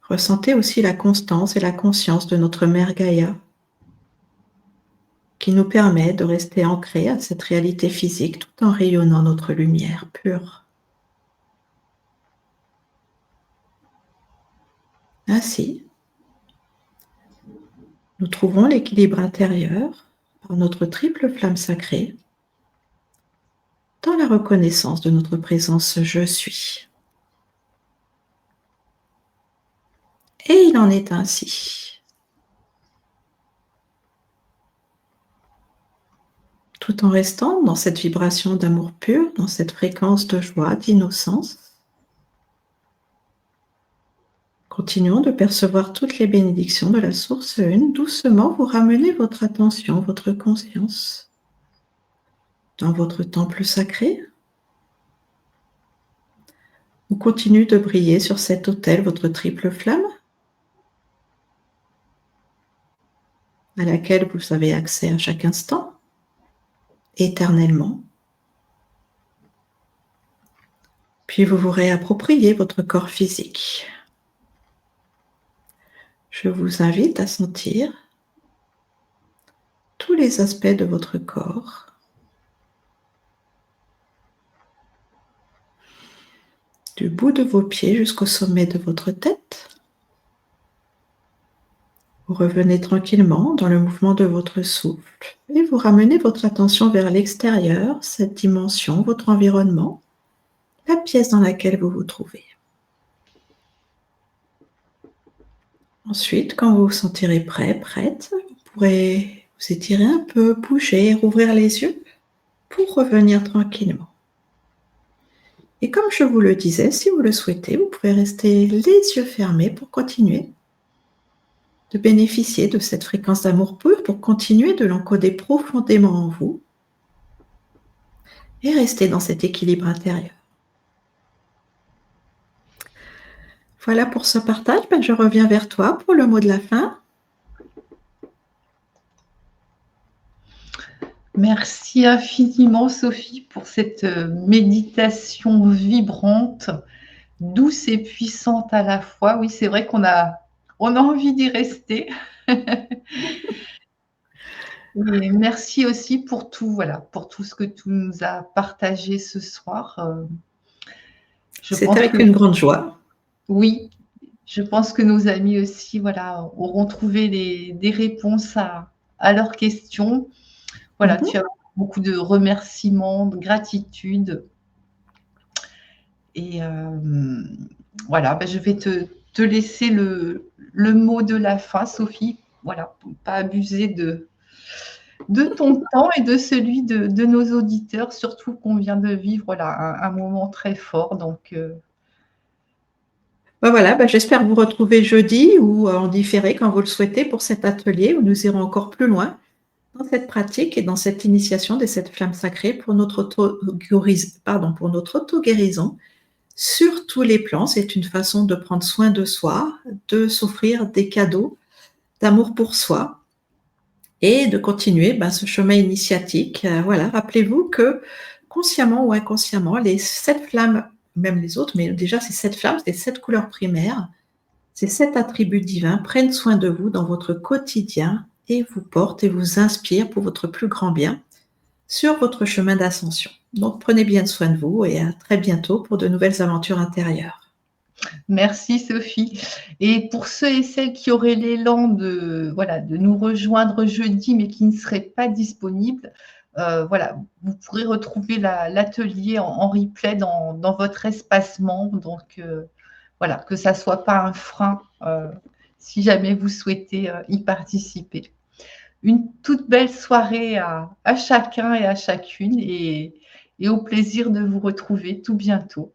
Ressentez aussi la constance et la conscience de notre mère Gaïa, qui nous permet de rester ancrés à cette réalité physique tout en rayonnant notre lumière pure. Ainsi, nous trouvons l'équilibre intérieur par notre triple flamme sacrée dans la reconnaissance de notre présence Je suis. Et il en est ainsi. Tout en restant dans cette vibration d'amour pur, dans cette fréquence de joie, d'innocence, continuant de percevoir toutes les bénédictions de la source 1, doucement vous ramenez votre attention, votre conscience dans votre temple sacré, où continue de briller sur cet autel votre triple flamme, à laquelle vous avez accès à chaque instant, éternellement. Puis vous vous réappropriez votre corps physique. Je vous invite à sentir tous les aspects de votre corps, du bout de vos pieds jusqu'au sommet de votre tête. Vous revenez tranquillement dans le mouvement de votre souffle et vous ramenez votre attention vers l'extérieur, cette dimension, votre environnement, la pièce dans laquelle vous vous trouvez. Ensuite, quand vous vous sentirez prêt, prête, vous pourrez vous étirer un peu, bouger, rouvrir les yeux pour revenir tranquillement. Et comme je vous le disais, si vous le souhaitez, vous pouvez rester les yeux fermés pour continuer de bénéficier de cette fréquence d'amour pur, pour continuer de l'encoder profondément en vous et rester dans cet équilibre intérieur. Voilà pour ce partage. Je reviens vers toi pour le mot de la fin. Merci infiniment, Sophie, pour cette méditation vibrante, douce et puissante à la fois. Oui, c'est vrai qu'on a envie d'y rester. Et merci aussi pour tout, voilà, pour tout ce que tu nous as partagé ce soir. C'est avec une grande joie. Oui, je pense que nos amis aussi, voilà, auront trouvé des réponses à leurs questions. Voilà, tu as beaucoup de remerciements, de gratitude. Et voilà, je vais te laisser le mot de la fin, Sophie. Voilà, pour ne pas abuser de ton temps et de celui de nos auditeurs, surtout qu'on vient de vivre voilà, un moment très fort. Donc, voilà, j'espère vous retrouver jeudi ou en différé quand vous le souhaitez pour cet atelier où nous irons encore plus loin dans cette pratique et dans cette initiation des 7 flammes sacrées pour notre auto-guérison sur tous les plans. C'est une façon de prendre soin de soi, de s'offrir des cadeaux d'amour pour soi et de continuer ce chemin initiatique. Voilà, rappelez-vous que consciemment ou inconsciemment, les 7 flammes, même les autres, mais déjà ces 7 flammes, ces 7 couleurs primaires, ces 7 attributs divins prennent soin de vous dans votre quotidien et vous portent et vous inspirent pour votre plus grand bien sur votre chemin d'ascension. Donc prenez bien soin de vous et à très bientôt pour de nouvelles aventures intérieures. Merci Sophie. Et pour ceux et celles qui auraient l'élan de nous rejoindre jeudi mais qui ne seraient pas disponibles, vous pourrez retrouver l'atelier en replay dans votre espacement. Donc que ça ne soit pas un frein si jamais vous souhaitez y participer. Une toute belle soirée à chacun et à chacune et au plaisir de vous retrouver tout bientôt.